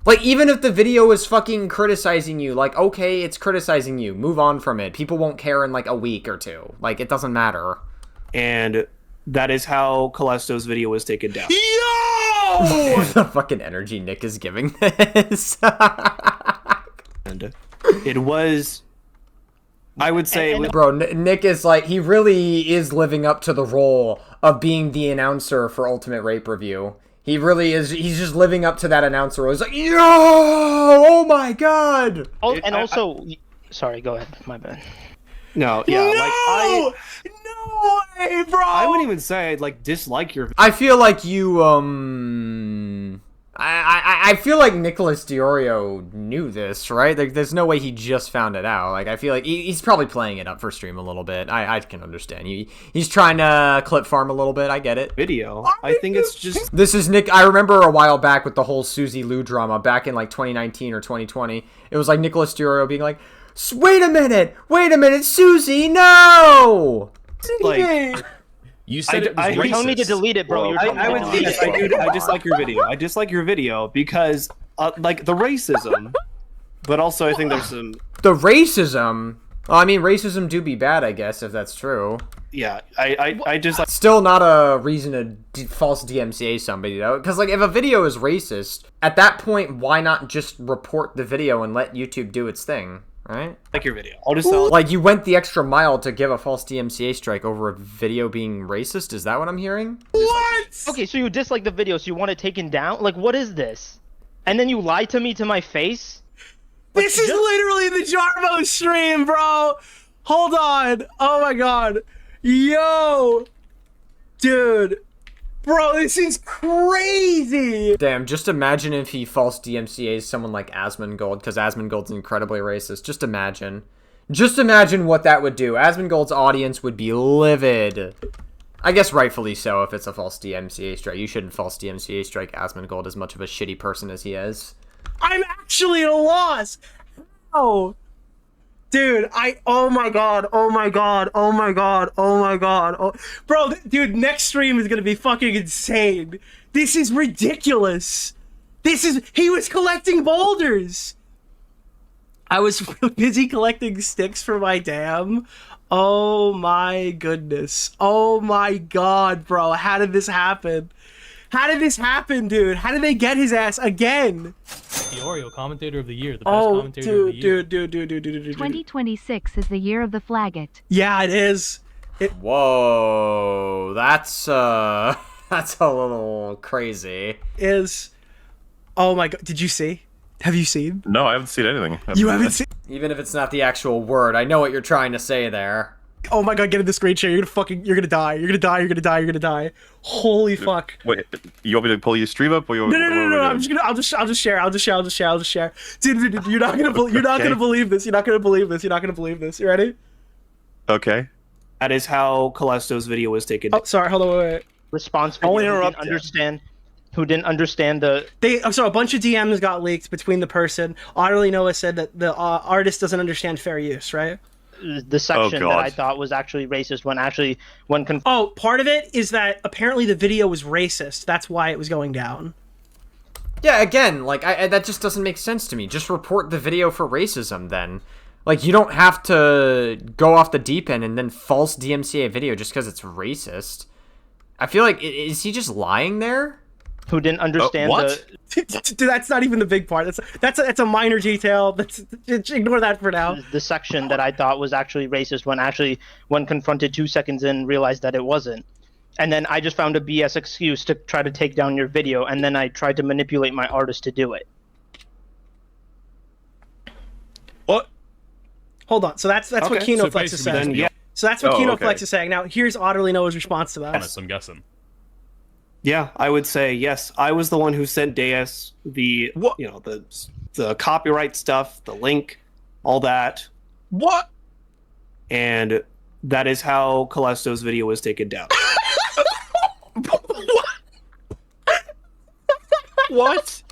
Like, even if the video is fucking criticizing you, like, okay, it's criticizing you. Move on from it. People won't care in, like, a week or two. Like, it doesn't matter. And that is how Callisto's video was taken down. The fucking energy Nick is giving this. And it was... I would say... Bro, Nick is like, he really is living up to the role of being the announcer for Ultimate Rape Review. He really is. He's just living up to that announcer role. He's like, yo, oh my god. Oh, and also, sorry, go ahead. My bad. No, yeah, No! No way, bro! I wouldn't even say I'd, like, dislike your... I feel like you, I feel like Nicholas Diorio knew this, right? Like, there's no way he just found it out. Like, I feel like he's probably playing it up for stream a little bit. I can understand. He's trying to clip farm a little bit. I get it. Video. I think it's just... This is Nick. I remember a while back with the whole Susie Lou drama back in, like, 2019 or 2020. It was, like, Nicholas Diorio being like, wait a minute, Susie, no! Like... You said it was You're telling me to racist. delete it, bro. You're telling me to delete it. I dislike your video. I dislike your video because, like, the racism, but also I think there's some... The racism? Well, I mean, racism do be bad, I guess, if that's true. Yeah, I just like... Still not a reason to false DMCA somebody, though. Because, like, if a video is racist, at that point, why not just report the video and let YouTube do its thing, right? Like your video. I'll just tell... Like, you went the extra mile to give a false DMCA strike over a video being racist? Is that what I'm hearing? What? Okay, so you dislike the video, so you want it taken down? Like, what is this? And then you lie to me to my face? This is literally the Jarvo stream, bro! Hold on! Oh my god! Yo! Dude! Bro, this is crazy! Damn, just imagine if he false DMCA's someone like Asmongold, because Asmongold's incredibly racist. Just imagine. Just imagine what that would do. Asmongold's audience would be livid. I guess rightfully so if it's a false DMCA strike. You shouldn't false DMCA strike Asmongold as much of a shitty person as he is. I'm actually at a loss! How? Dude, oh my god, oh my god, oh my god, oh my god. Oh, bro, dude, next stream is gonna be fucking insane. This is ridiculous. He was collecting boulders. I was busy collecting sticks for my dam. Oh my goodness. Oh my god, bro, how did this happen? How did this happen, dude? How did they get his ass again? The Oreo commentator of the year. The best commentator of the year. Dude. 2026 is the year of the flaggot. Yeah, it is. Whoa, that's a little crazy. Oh my god, did you see? Have you seen? No, I haven't seen anything. You haven't seen? Even if it's not the actual word, I know what you're trying to say there. Oh my god, get in the screen share. You're gonna die. You're gonna die. Holy fuck. Wait, you want me to pull your stream up? Or you want, No. I'll just share. Dude, you're not gonna believe this. You're not gonna believe this. You ready? Okay. That is how Callisto's video was taken. Oh, sorry. Hold on. Wait. Response video. Who didn't understand the... So a bunch of DMs got leaked between the person. OtterlyNoah said that the artist doesn't understand fair use, right? The section that I thought was actually racist when part of it is that apparently the video was racist. That's why it was going down. Yeah, again, like, that just doesn't make sense to me. Just report the video for racism, then. Like, you don't have to go off the deep end and then false DMCA a video just because it's racist. I feel like, is he just lying there? Who didn't understand Dude, that's not even the big part. That's a minor detail. Ignore that for now. The section that I thought was actually racist when confronted 2 seconds in, realized that it wasn't. And then I just found a BS excuse to try to take down your video, and then I tried to manipulate my artist to do it. What? Hold on. So that's what Kino Flex is saying. Yeah. So that's what Kino Flex is saying. Now, here's OtterlyNoah's response to that. I'm guessing. Yeah, I would say yes. I was the one who sent Deus the copyright stuff, the link, all that. What? And that is how Callisto's video was taken down. What?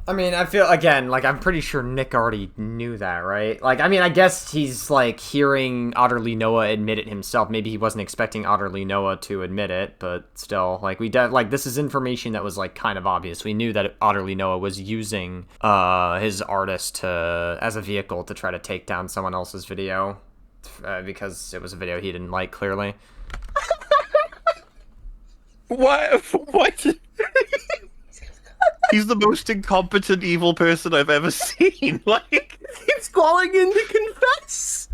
I mean, I feel, again, like, I'm pretty sure Nick already knew that, right? Like, I mean, I guess he's, like, hearing OtterlyNoah admit it himself. Maybe he wasn't expecting OtterlyNoah to admit it, but still, like, this is information that was, like, kind of obvious. We knew that OtterlyNoah was using his artist as a vehicle to try to take down someone else's video, because it was a video he didn't like, clearly. What? He's the most incompetent, evil person I've ever seen. Like, he's calling in to confess.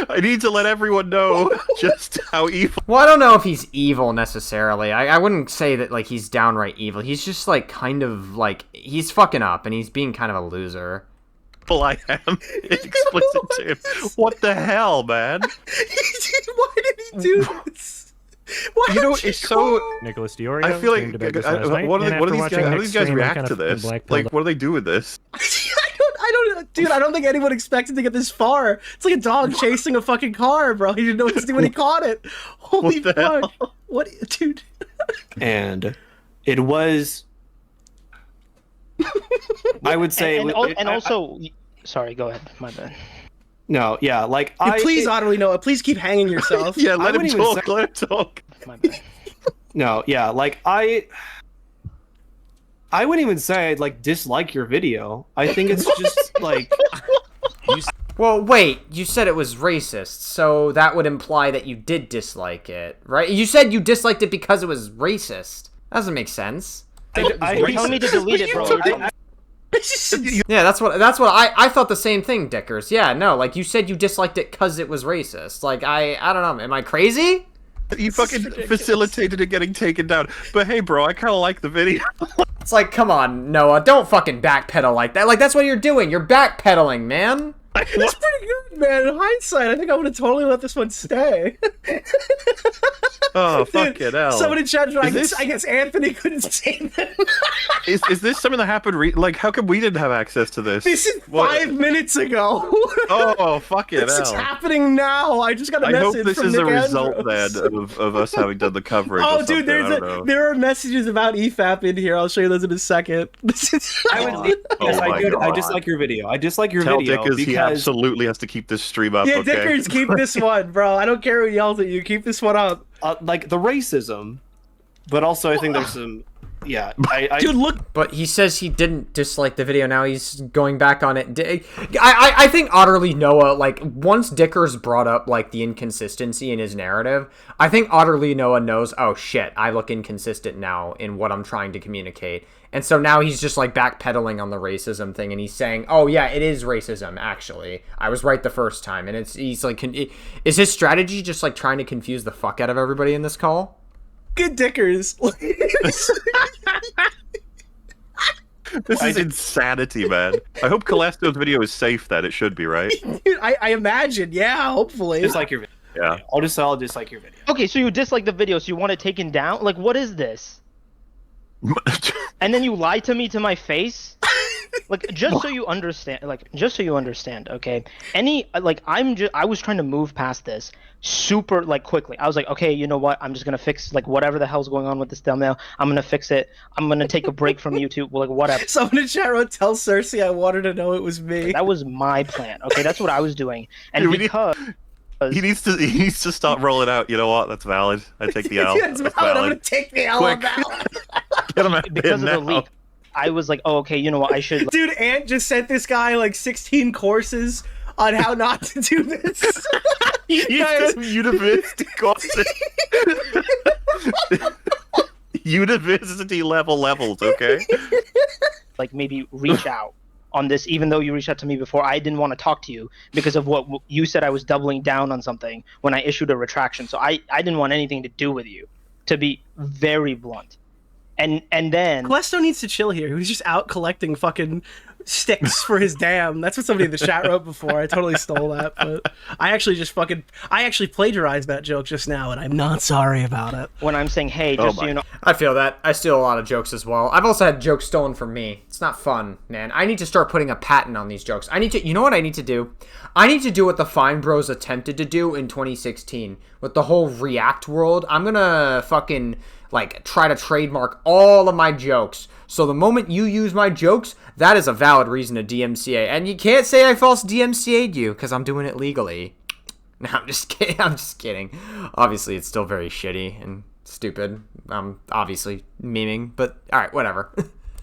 I need to let everyone know just how evil. Well, I don't know if he's evil necessarily. I wouldn't say that, like, he's downright evil. He's just, like, kind of, like, he's fucking up and he's being kind of a loser. Well, I am explicit to him. What the hell, man? Why did he do this? You know, it's so... Nicholas Diorio. I feel like, how do these guys react to this? Like, what do they do with this? I don't think anyone expected to get this far. It's like a dog chasing a fucking car, bro. He didn't know what to do when he caught it. Holy fuck. Hell? What, dude? And it was... I would say... Also... Sorry, go ahead. My bad. No, yeah, like please, OtterlyNoah, please keep hanging yourself. Yeah, let him talk. Let him talk. My bad. No, yeah, like I wouldn't even say I'd like dislike your video. I think it's just like. Well, wait. You said it was racist, so that would imply that you did dislike it, right? You said you disliked it because it was racist. That doesn't make sense. You're telling me to delete it, bro. Yeah, that's what I thought the same thing, Dickers. Yeah, no, like, you said you disliked it because it was racist. Like, I don't know, am I crazy? You fucking facilitated it getting taken down. But hey, bro, I kind of like the video. It's like, come on, Noah, don't fucking backpedal like that. Like, that's what you're doing. You're backpedaling, man. That's pretty good, man. In hindsight, I think I would have totally let this one stay. Oh, fucking hell. Someone in chat, I guess Anthony couldn't say that. Is this something that happened? Like, how come we didn't have access to this? This is 5 minutes ago. Oh, fucking hell. This is happening now. I just got a message from Nick I hope this is a result, Andrews. then, of us having done the coverage. Oh, dude, there are messages about EFAP in here. I'll show you those in a second. I dislike your video. I dislike your Tell video Dickers because... he absolutely has to keep this stream up, Yeah, okay? Dickers, keep this one, bro. I don't care who yells at you. Keep this one up. Like, the racism, but also I think there's some... yeah. Dude, look. But he says he didn't dislike the video. Now he's going back on it. I think OtterlyNoah, like, once Dicker's brought up, like, the inconsistency in his narrative, I think OtterlyNoah knows, oh, shit, I look inconsistent now in what I'm trying to communicate. And so now he's just, like, backpedaling on the racism thing, and he's saying, oh, yeah, it is racism, actually. I was right the first time. And he's, like, is his strategy just, like, trying to confuse the fuck out of everybody in this call? Good Dickers. This is insanity, man. I hope Calesto's video is safe then. It should be, right? Dude, I imagine, yeah, hopefully. Dislike your video. Yeah. I'll dislike your video. Okay, so you dislike the video, so you want it taken down? Like, what is this? And then you lie to me to my face? Like, just so you understand, okay? I was trying to move past this super, like, quickly. I was like, okay, you know what? I'm just gonna fix, like, whatever the hell's going on with this thumbnail. I'm gonna fix it. I'm gonna take a break from YouTube, like, whatever. Someone in chat room, tell Cersei I want her to know it was me. That was my plan, okay? That's what I was doing. And because... He needs to stop rolling out. You know what? That's valid. I take the L. Yeah, it's valid. I'm gonna take the L on that one. Get him out because of the leak. I was like, oh, okay, you know what? I should. Dude, Ant just sent this guy like 16 courses on how not to do this. University courses. University levels, okay? Like, maybe reach out on this, even though you reached out to me before. I didn't want to talk to you because of what you said. I was doubling down on something when I issued a retraction. So I didn't want anything to do with you, to be very blunt. And then Calesto needs to chill here. He was just out collecting fucking sticks for his dam. That's what somebody in the chat wrote before. I totally stole that, but I actually plagiarized that joke just now, and I'm not sorry about it. When I'm saying, hey, just so you know, I feel that. I steal a lot of jokes as well. I've also had jokes stolen from me. It's not fun, man. I need to start putting a patent on these jokes. You know what I need to do? I need to do what the Fine Bros attempted to do in 2016 with the whole React world. I'm gonna fucking, like, try to trademark all of my jokes. So the moment you use my jokes, that is a valid reason to DMCA. And you can't say I false DMCA'd you, because I'm doing it legally. No, I'm just kidding. I'm just kidding. Obviously, it's still very shitty and stupid. I'm obviously memeing, but alright, whatever.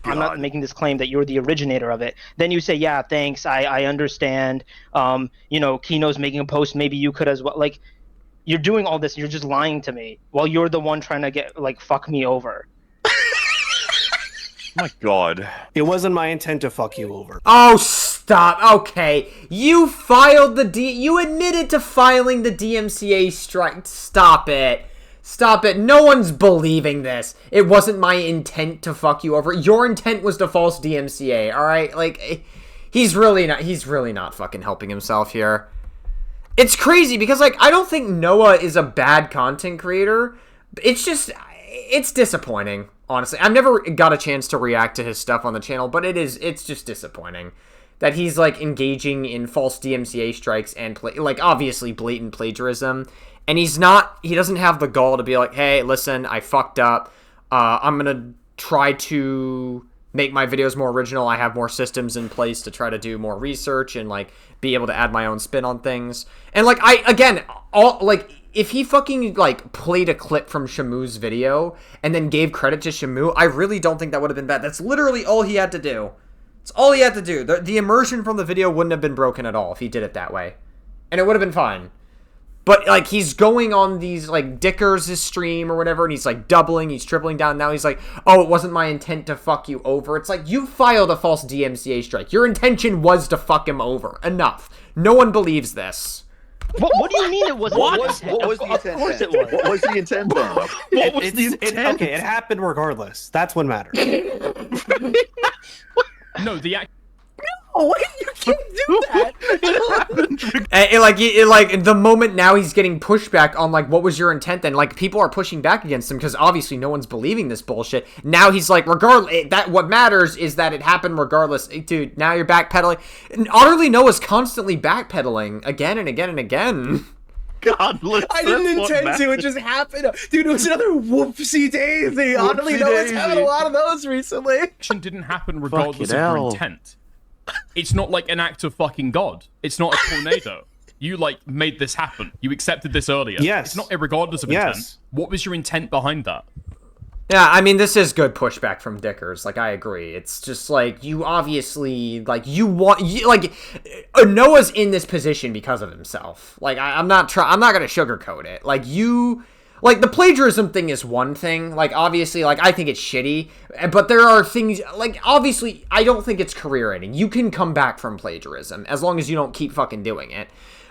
I'm not making this claim that you're the originator of it. Then you say, yeah, thanks, I understand. You know, Kino's making a post, maybe you could as well. Like, you're doing all this, you're just lying to me while you're the one trying to get, like, fuck me over. My God. It wasn't my intent to fuck you over. Oh, stop. Okay. You filed you admitted to filing the DMCA strike. Stop it. Stop it. No one's believing this. It wasn't my intent to fuck you over. Your intent was to false DMCA, alright? Like, he's really not fucking helping himself here. It's crazy because, like, I don't think Noah is a bad content creator. It's just, it's disappointing, honestly. I've never got a chance to react to his stuff on the channel, but it's just disappointing that he's, like, engaging in false DMCA strikes and, like, obviously blatant plagiarism. And he doesn't have the gall to be like, hey, listen, I fucked up. I'm gonna try to make my videos more original. I have more systems in place to try to do more research and, like, be able to add my own spin on things. And, like, if he fucking, like, played a clip from Shamu's video and then gave credit to Shamu, I really don't think that would have been bad. That's literally all he had to do. It's all he had to do. The immersion from the video wouldn't have been broken at all if he did it that way. And it would have been fine. But, like, he's going on these, like, Dickers' stream or whatever, and he's, like, doubling, he's tripling down. Now he's like, oh, it wasn't my intent to fuck you over. It's like, you filed a false DMCA strike. Your intention was to fuck him over. Enough. No one believes this. What do you mean it wasn't? What was the intent? Of course it was. What was the intent then? What was the intent? Okay, it happened regardless. That's what matters. No, Oh, you can't do that. Like the moment now he's getting pushback on, like, what was your intent then? Like, people are pushing back against him because obviously no one's believing this bullshit. Now he's like, regardless, what matters is that it happened regardless. Dude, now you're backpedaling. OtterlyNoah is constantly backpedaling again and again and again. God, I didn't intend to. It just happened. Dude, it was another whoopsie daisy. OtterlyNoah's having a lot of those recently. Action didn't happen regardless of your intent. It's not like an act of fucking God. It's not a tornado. You, like, made this happen. You accepted this earlier. Yes. It's not regardless of intent. What was your intent behind that? Yeah, I mean, this is good pushback from Dickers. Like, I agree. It's just like you obviously Noah's in this position because of himself. Like, I'm not gonna sugarcoat it. Like the plagiarism thing is one thing. Like, obviously, like, I think it's shitty. But there are things, like, obviously, I don't think it's career ending. You can come back from plagiarism as long as you don't keep fucking doing it.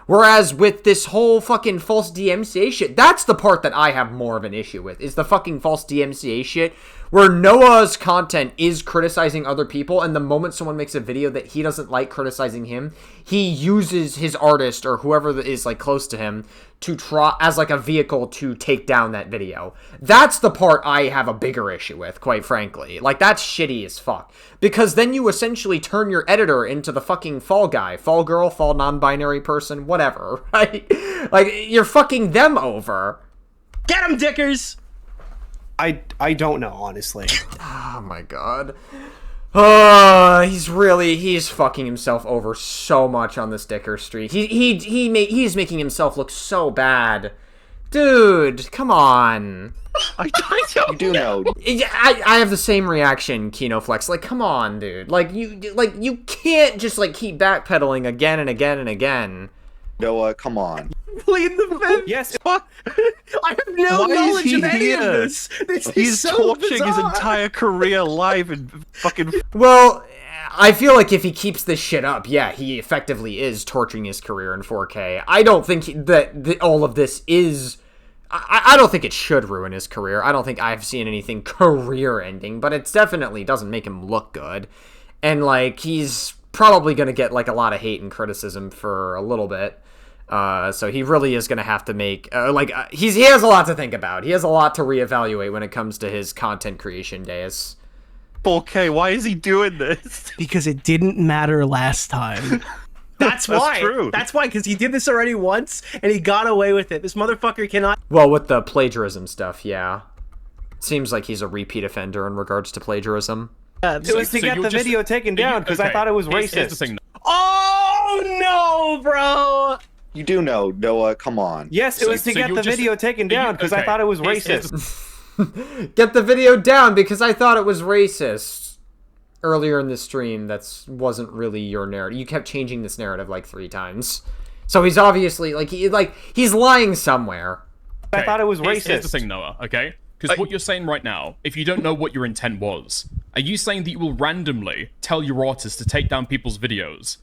Whereas with this whole fucking false DMCA shit, that's the part that I have more of an issue with, is the fucking false DMCA shit, where Noah's content is criticizing other people, and the moment someone makes a video that he doesn't like criticizing him, he uses his artist or whoever is, like, close to him to try as, like, a vehicle to take down that video. That's the part I have a bigger issue with, quite frankly. Like, that's shitty as fuck. Because then you essentially turn your editor into the fucking fall guy, fall girl, fall non-binary person, whatever, right? Like, you're fucking them over. Get him, Dickers! I don't know, honestly. Oh my god. He's fucking himself over so much on this Dicker streak. He's making himself look so bad. Dude, come on. I don't You do know. I have the same reaction, KinoFlex. Like, come on, dude. Like, you can't just, like, keep backpedaling again and again and again. Noah, come on. Plead the fifth. Yes. I have no knowledge of any of this. He's so torching his bizarre. entire career live and fucking. Well, I feel like if he keeps this shit up, yeah, he effectively is torching his career in 4K. I don't think that all of this is... I don't think it should ruin his career. I don't think I've seen anything career-ending, but it definitely doesn't make him look good. And, like, he's probably going to get, like, a lot of hate and criticism for a little bit. So he really is going to have to make... he has a lot to think about. He has a lot to reevaluate when it comes to his content creation days. 4K, why is he doing this? Because it didn't matter last time. That's why. True. That's why, because he did this already once, and he got away with it. This motherfucker cannot... Well, with the plagiarism stuff, yeah. Seems like he's a repeat offender in regards to plagiarism. It was to get the video taken down because I thought it was racist. Oh, no, bro! You do know, Noah, come on. Yes, it was to get the video taken down because I thought it was racist. Get the video down because I thought it was racist. Earlier in the stream, that wasn't really your narrative. You kept changing this narrative like 3 times. So he's obviously, he's lying somewhere. I thought it was racist. Here's the thing, Noah, okay? Because what you're saying right now, if you don't know what your intent was, are you saying that you will randomly tell your artist to take down people's videos?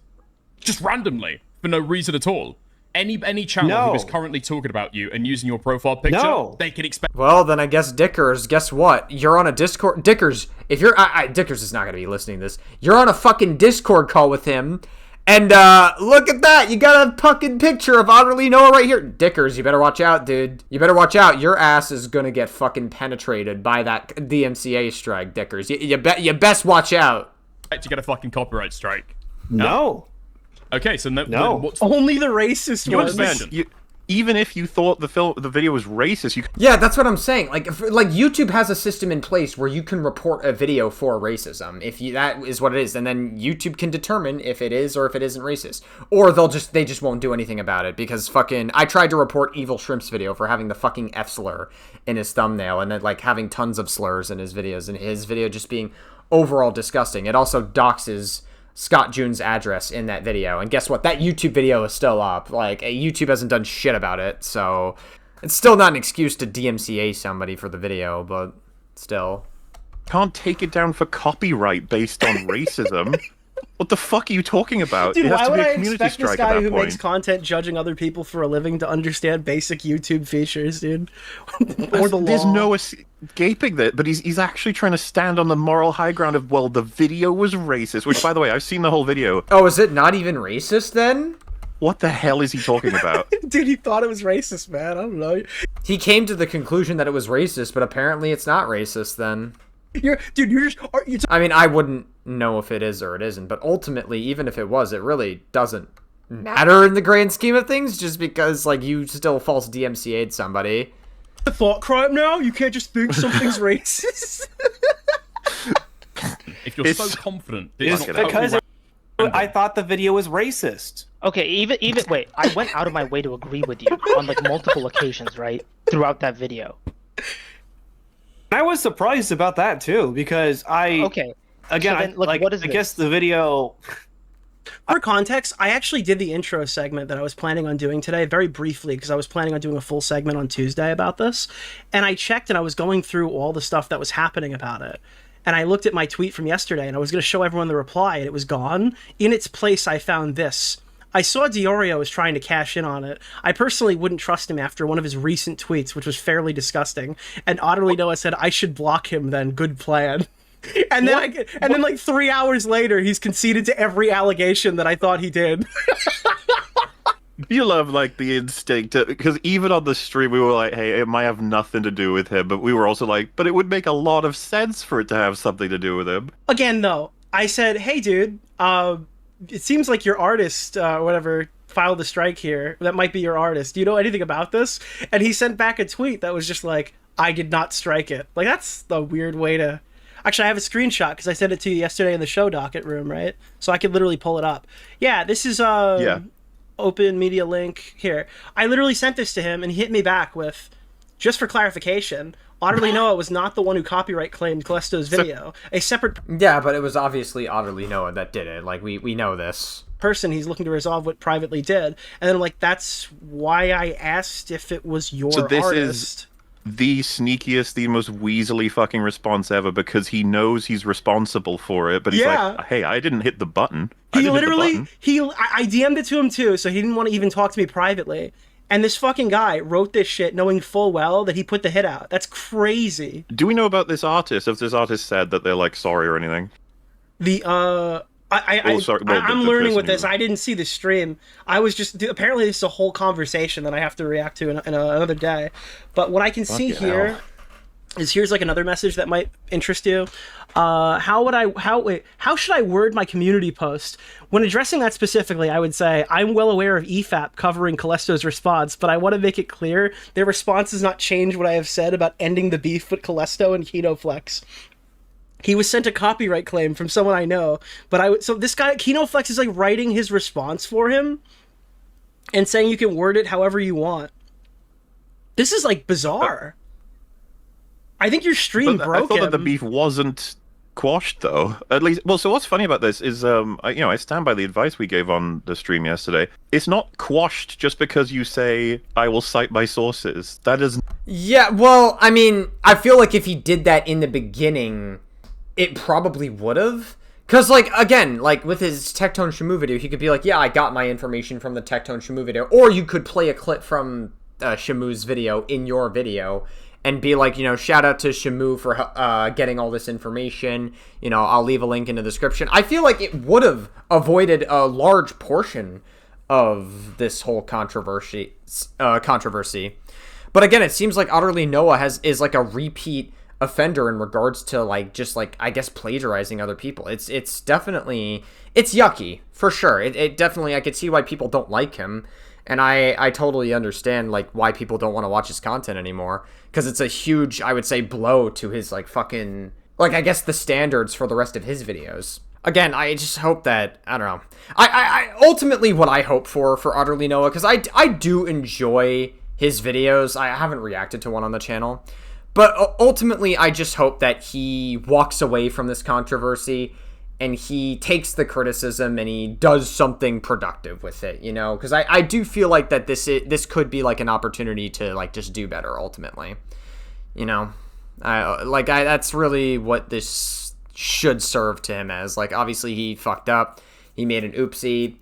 Just randomly, for no reason at all? Any channel who is currently talking about you and using your profile picture, they can expect... Well, then I guess Dickers, guess what? You're on a Discord... Dickers, if you're... Dickers is not going to be listening to this. You're on a fucking Discord call with him, and look at that! You got a fucking picture of OtterlyNoah right here. Dickers, you better watch out, dude. You better watch out. Your ass is going to get fucking penetrated by that DMCA strike, Dickers. You best watch out. To get a fucking copyright strike. No. Okay, so no. What's only the racist ones. Even if you thought the video was racist, you... Yeah, that's what I'm saying. Like YouTube has a system in place where you can report a video for racism. That is what it is, and then YouTube can determine if it is or if it isn't racist. Or they just won't do anything about it because fucking... I tried to report Evil Shrimp's video for having the fucking F slur in his thumbnail and then, like, having tons of slurs in his videos and his video just being overall disgusting. It also doxes Scott June's address in that video, and guess what? That YouTube video is still up. Like, YouTube hasn't done shit about it, so it's still not an excuse to DMCA somebody for the video, but still. Can't take it down for copyright based on racism. What the fuck are you talking about? Dude, it has why to would be a I community expect this strike guy at that who point. makes content judging other people for a living to understand basic YouTube features, dude? Or there's no escaping that, but he's actually trying to stand on the moral high ground of, well, the video was racist, which, by the way, I've seen the whole video. Oh, is it not even racist then? What the hell is he talking about? Dude, he thought it was racist, man. I don't know. He came to the conclusion that it was racist, but apparently it's not racist then. I mean, I wouldn't know if it is or it isn't, but ultimately, even if it was, it really doesn't matter in the grand scheme of things, just because, like, you still false DMCA'd somebody. A thought crime now? You can't just think something's racist? If you're so confident, it's because I thought the video was racist. Okay, even wait, I went out of my way to agree with you on, like, multiple occasions, right? Throughout that video. I was surprised about that too, because Okay. again, So then, like, what is I this? guess the video. For context, I actually did the intro segment that I was planning on doing today very briefly because I was planning on doing a full segment on Tuesday about this. And I checked and I was going through all the stuff that was happening about it. And I looked at my tweet from yesterday and I was going to show everyone the reply and it was gone. In its place, I found this. I saw Diorio was trying to cash in on it. I personally wouldn't trust him after one of his recent tweets, which was fairly disgusting. And OtterlyNoah said, I should block him then. Good plan. And then, like 3 hours later, he's conceded to every allegation that I thought he did. You love like the instinct because even on the stream we were like, hey, it might have nothing to do with him, but we were also like, but it would make a lot of sense for it to have something to do with him. Again, though, I said, hey, dude, it seems like your artist, whatever, filed a strike here. That might be your artist. Do you know anything about this? And he sent back a tweet that was just like, I did not strike it. Like, that's the weird way to... Actually, I have a screenshot because I sent it to you yesterday in the show docket room, right? So I could literally pull it up. Yeah, this is open media link here. I literally sent this to him and he hit me back with, just for clarification, OtterlyNoah was not the one who copyright claimed Callisto's video. A separate... Yeah, but it was obviously OtterlyNoah that did it. Like, we know this. Person he's looking to resolve what privately did. And then I'm like, that's why I asked if it was your artist. So this is the sneakiest, the most weaselly fucking response ever because he knows he's responsible for it, but he's like, hey, I didn't hit the button. He literally, I DM'd it to him too, so he didn't want to even talk to me privately. And this fucking guy wrote this shit knowing full well that he put the hit out. That's crazy. Do we know about this artist? If this artist said that they're like sorry or anything? I'm learning with this. I didn't see the stream. I was just... Apparently, this is a whole conversation that I have to react to in another day. But what I can see here is here's like another message that might interest you. How should I word my community post? When addressing that specifically, I would say, I'm well aware of EFAP covering Callisto's response, but I want to make it clear their response does not change what I have said about ending the beef with Callisto and KinoFlex. He was sent a copyright claim from someone I know, but so this guy, KinoFlex, is like writing his response for him and saying you can word it however you want. This is like bizarre. I think your stream broke I thought him. that the beef wasn't quashed though. At least, well, so what's funny about this is, I stand by the advice we gave on the stream yesterday. It's not quashed just because you say, I will cite my sources. That is... Yeah, well, I mean, I feel like if he did that in the beginning... It probably would have. Because, like, again, like, with his Tectone Shamu video, he could be like, yeah, I got my information from the Tectone Shamu video. Or you could play a clip from Shamu's video in your video and be like, shout out to Shamu for getting all this information. I'll leave a link in the description. I feel like it would have avoided a large portion of this whole controversy. But again, it seems like OtterlyNoah is like a repeat offender in regards to I guess plagiarizing other people. It's definitely, it's yucky for sure. It definitely, I could see why people don't like him, and I totally understand like why people don't want to watch his content anymore, because it's a huge, I would say, blow to his like fucking, like, I guess the standards for the rest of his videos. Again, I just hope that, I don't know, I ultimately what I hope for OtterlyNoah, because I do enjoy his videos. I haven't reacted to one on the channel. But ultimately, I just hope that he walks away from this controversy and he takes the criticism and he does something productive with it, Because I do feel like that this could be like an opportunity to like just do better ultimately, that's really what this should serve to him as. Like, obviously he fucked up. He made an oopsie.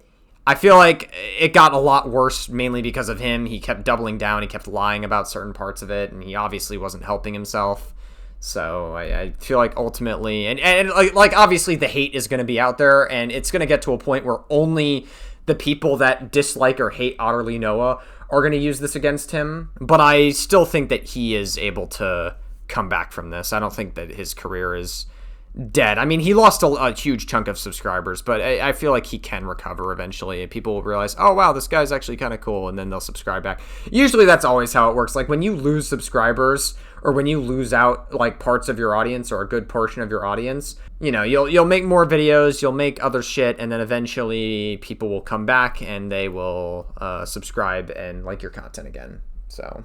I feel like it got a lot worse mainly because of him. He kept doubling down. He kept lying about certain parts of it, and he obviously wasn't helping himself. So I feel like ultimately, and like obviously the hate is going to be out there, and it's going to get to a point where only the people that dislike or hate OtterlyNoah are going to use this against him. But I still think that he is able to come back from this. I don't think that his career is dead. I mean, he lost a huge chunk of subscribers, but I feel like he can recover eventually. People will realize, oh wow, this guy's actually kind of cool, and then they'll subscribe back. Usually that's always how it works. Like, when you lose subscribers, or when you lose out like parts of your audience or a good portion of your audience, you'll make more videos, you'll make other shit, and then eventually people will come back and they will subscribe and like your content again. So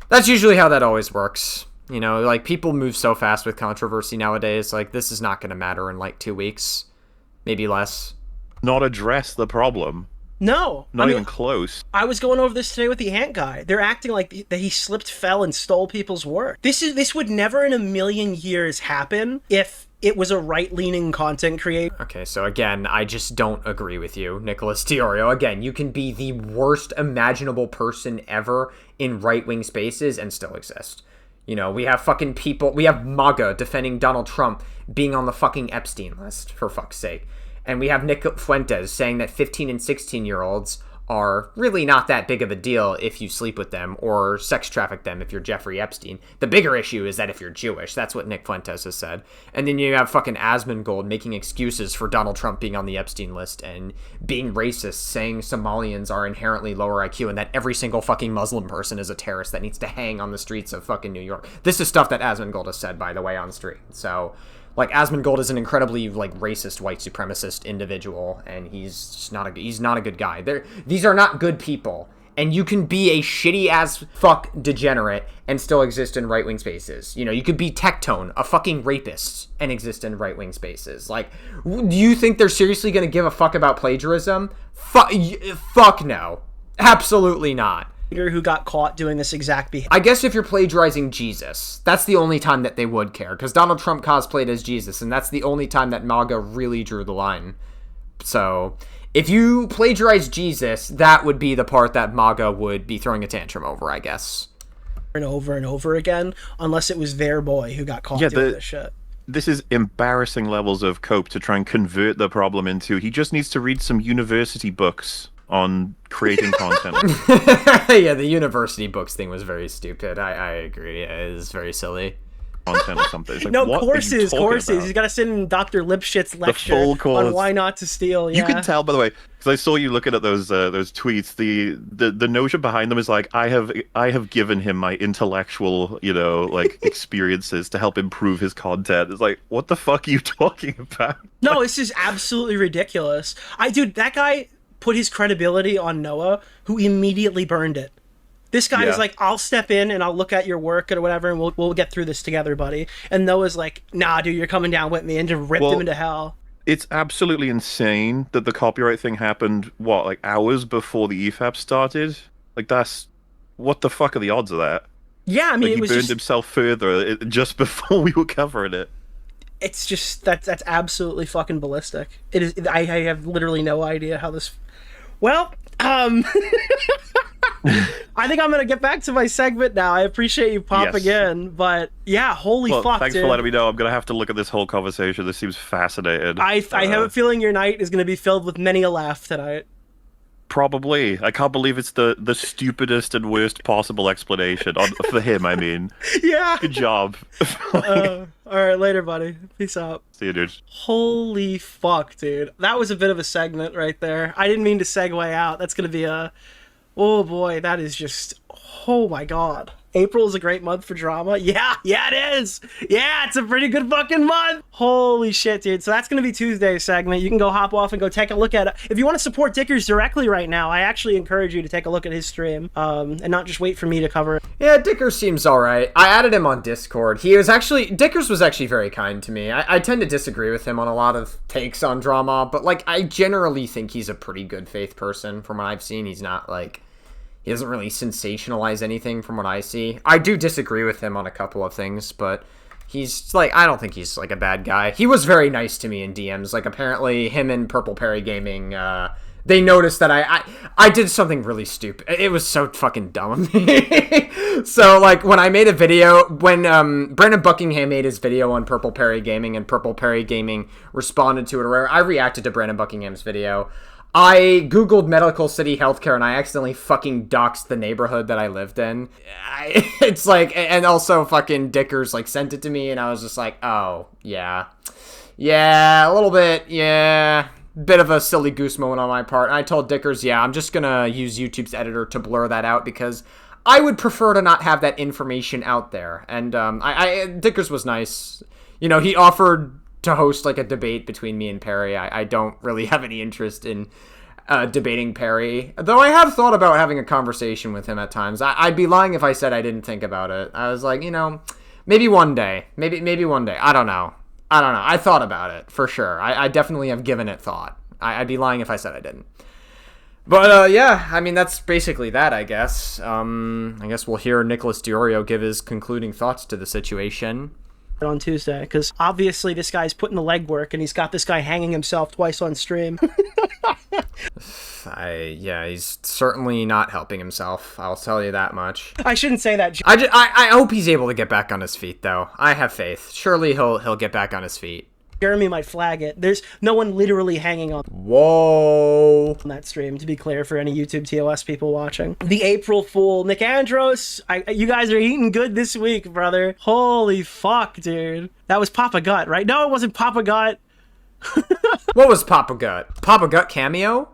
that's usually how that always works. You know, like, people move so fast with controversy nowadays. Like, this is not going to matter in, like, 2 weeks. Maybe less. Not address the problem. No. Not even close. I was going over this today with the ant guy. They're acting like that he slipped, fell, and stole people's work. This would never in a million years happen if it was a right-leaning content creator. Okay, so again, I just don't agree with you, Nicholas Diorio. Again, you can be the worst imaginable person ever in right-wing spaces and still exist. You know, we have fucking people, we have MAGA defending Donald Trump being on the fucking Epstein list, for fuck's sake. And we have Nick Fuentes saying that 15 and 16-year-olds are really not that big of a deal if you sleep with them or sex traffic them if you're Jeffrey Epstein. The bigger issue is that if you're Jewish, that's what Nick Fuentes has said. And then you have fucking Asmongold making excuses for Donald Trump being on the Epstein list and being racist, saying Somalians are inherently lower IQ and that every single fucking Muslim person is a terrorist that needs to hang on the streets of fucking New York. This is stuff that Asmongold has said, by the way, on stream. So, like, Asmongold is an incredibly, like, racist white supremacist individual, and he's just not a good guy. These are not good people, and you can be a shitty ass fuck degenerate and still exist in right-wing spaces. You know, you could be Tectone, a fucking rapist, and exist in right-wing spaces. Like, do you think they're seriously gonna give a fuck about plagiarism? Fuck no. Absolutely not. Who got caught doing this exact behavior. I guess if you're plagiarizing Jesus, that's the only time that they would care, because Donald Trump cosplayed as Jesus, and that's the only time that MAGA really drew the line. So, if you plagiarize Jesus, that would be the part that MAGA would be throwing a tantrum over, I guess. And over again, unless it was their boy who got caught doing this shit. This is embarrassing levels of cope to try and convert the problem into. He just needs to read some university books on creating content. Yeah, the university books thing was very stupid. I agree. Yeah, it is very silly. Content or something. It's like, no, what courses. About? He's got to sit in Dr. Lipschitz lecture full course on why not to steal. Yeah. You can tell, by the way, because I saw you looking at those tweets. The notion behind them is like, I have given him my intellectual, you know, like experiences to help improve his content. It's like, what the fuck are you talking about? No, this is absolutely ridiculous. Dude, that guy put his credibility on Noah, who immediately burned it. This guy is like, I'll step in and I'll look at your work or whatever, and we'll get through this together, buddy. And Noah's like, nah, dude, you're coming down with me, and just ripped him into hell. It's absolutely insane that the copyright thing happened, like hours before the EFAP started? Like, what the fuck are the odds of that? Yeah, I mean, he burned himself further just before we were covering it. It's just, that's absolutely fucking ballistic. It is. I have literally no idea how this... Well, I think I'm gonna get back to my segment now. I appreciate you popping in, but yeah, holy fuck, thanks dude. for letting me know. I'm gonna have to look at this whole conversation. This seems fascinating. I have a feeling your night is gonna be filled with many a laugh tonight. Probably. I can't believe it's the stupidest and worst possible explanation for him. I mean, yeah. Good job. All right, later, buddy. Peace out. See you, dude. Holy fuck, dude. That was a bit of a segment right there. I didn't mean to segue out. That's gonna be a... Oh boy, that is just... Oh my god. April is a great month for drama. Yeah, it is. Yeah, it's a pretty good fucking month. Holy shit, dude. So that's going to be Tuesday's segment. You can go hop off and go take a look at it. If you want to support Dickers directly right now, I actually encourage you to take a look at his stream and not just wait for me to cover it. Yeah, Dickers seems all right. I added him on Discord. Dickers was actually very kind to me. I tend to disagree with him on a lot of takes on drama, but like I generally think he's a pretty good faith person from what I've seen. He's not like... He doesn't really sensationalize anything from what I see. I do disagree with him on a couple of things, but he's, like, I don't think he's, like, a bad guy. He was very nice to me in DMs. Like, apparently him and Purple Perry Gaming, they noticed that I did something really stupid. It was so fucking dumb of me. So, like, when I made a video, when Brandon Buckingham made his video on Purple Perry Gaming and Purple Perry Gaming responded to it, or I reacted to Brandon Buckingham's video, I googled Medical City Healthcare and I accidentally fucking doxed the neighborhood that I lived in. It's like, and also fucking Dickers like sent it to me and I was just like, oh, yeah, a little bit, yeah. Bit of a silly goose moment on my part. And I told Dickers, yeah, I'm just gonna use YouTube's editor to blur that out because I would prefer to not have that information out there. And Dickers was nice. You know, he offered to host like a debate between me and Perry. I don't really have any interest in debating Perry, though I have thought about having a conversation with him at times. I'd be lying if I said I didn't think about it. I was like, you know, Maybe one day. Maybe one day. I don't know. I thought about it, for sure. I definitely have given it thought. I'd be lying if I said I didn't. But, yeah, I mean, that's basically that, I guess. I guess we'll hear Nicholas DiOrio give his concluding thoughts to the situation on Tuesday, because obviously this guy's putting the legwork, and he's got this guy hanging himself twice on stream. Yeah, he's certainly not helping himself. I'll tell you that much. I shouldn't say that. I hope he's able to get back on his feet, though. I have faith. Surely he'll get back on his feet. Jeremy might flag it. There's no one literally hanging on. Whoa. On that stream, to be clear for any YouTube TOS people watching. The April Fool. Nick Andros, you guys are eating good this week, brother. Holy fuck, dude. That was Papa Gut, right? No, it wasn't Papa Gut. What was Papa Gut? Papa Gut cameo?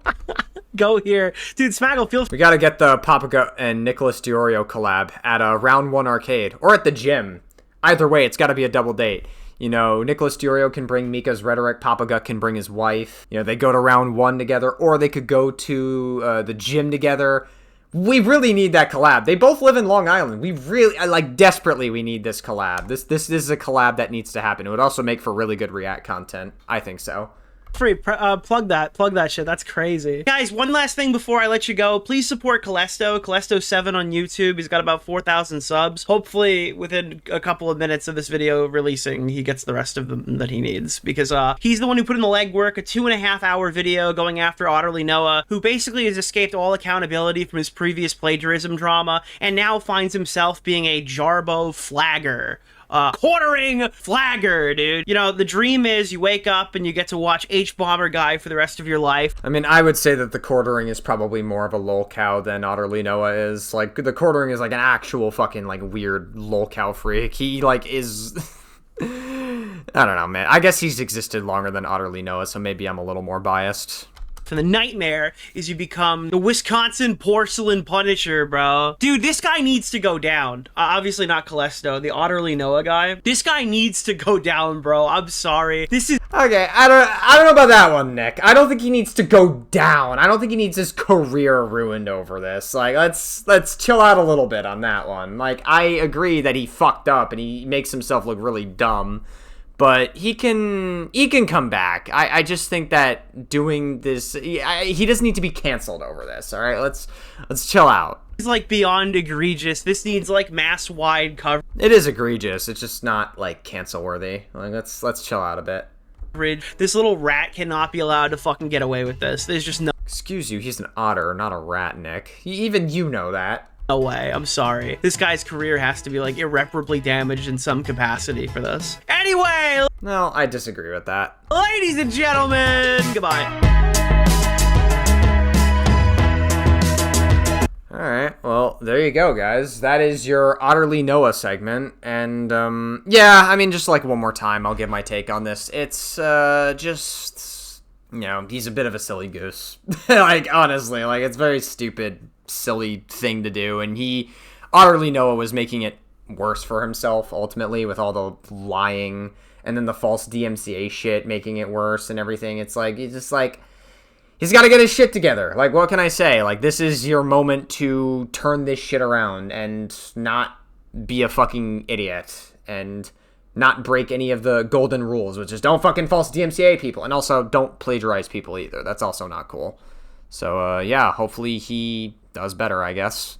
Go here. Dude, Smaggle, we gotta get the Papa Gut and Nicholas DiOrio collab at a Round 1 arcade. Or at the gym. Either way, it's gotta be a double date. You know, Nicholas DiOrio can bring Mika's Rhetoric, Papa Gut can bring his wife. You know, they go to Round 1 together, or they could go to the gym together. We really need that collab. They both live in Long Island. We really, desperately, we need this collab. This is a collab that needs to happen. It would also make for really good React content. I think so. Free, plug that shit. That's crazy. Guys, one last thing before I let you go. Please support Callisto7 on YouTube. He's got about 4,000 subs. Hopefully, within a couple of minutes of this video releasing, he gets the rest of them that he needs. Because he's the one who put in the legwork, a 2.5-hour video going after OtterlyNoah, who basically has escaped all accountability from his previous plagiarism drama, and now finds himself being a Jarbo flagger. Quartering flagger, dude. You know, the dream is you wake up and you get to watch H-Bomber Guy for the rest of your life. I mean, I would say that the quartering is probably more of a lolcow than OtterlyNoah is. Like, the quartering is like an actual fucking, weird lolcow freak. He, is... I don't know, man. I guess he's existed longer than OtterlyNoah, so maybe I'm a little more biased. And the nightmare is you become the Wisconsin porcelain Punisher, bro. Dude, this guy needs to go down. Obviously not Callisto, the OtterlyNoah guy. This guy needs to go down, bro. I'm sorry. This is... Okay, I don't know about that one, Nick. I don't think he needs to go down. I don't think he needs his career ruined over this. Let's chill out a little bit on that one. I agree that he fucked up and he makes himself look really dumb. But he can come back. I just think that doing this, he doesn't need to be canceled over this. All right, let's chill out. It's beyond egregious. This needs mass wide coverage. It is egregious. It's just not cancel worthy. Let's chill out a bit. This little rat cannot be allowed to fucking get away with this. There's just no. Excuse you. He's an otter, not a rat, Nick. Even you know that. No way, I'm sorry. This guy's career has to be irreparably damaged in some capacity for this. Anyway! No, I disagree with that. Ladies and gentlemen, goodbye. Alright, well, there you go, guys. That is your OtterlyNoah segment. And, yeah, I mean, just one more time, I'll give my take on this. It's, just, he's a bit of a silly goose. Honestly, it's very stupid, silly thing to do, and OtterlyNoah was making it worse for himself ultimately with all the lying and then the false DMCA shit making it worse and everything. It's he's got to get his shit together. What can I say? This is your moment to turn this shit around and not be a fucking idiot and not break any of the golden rules, which is don't fucking false DMCA people, and also don't plagiarize people either. That's also not cool. So yeah, hopefully he does better, I guess.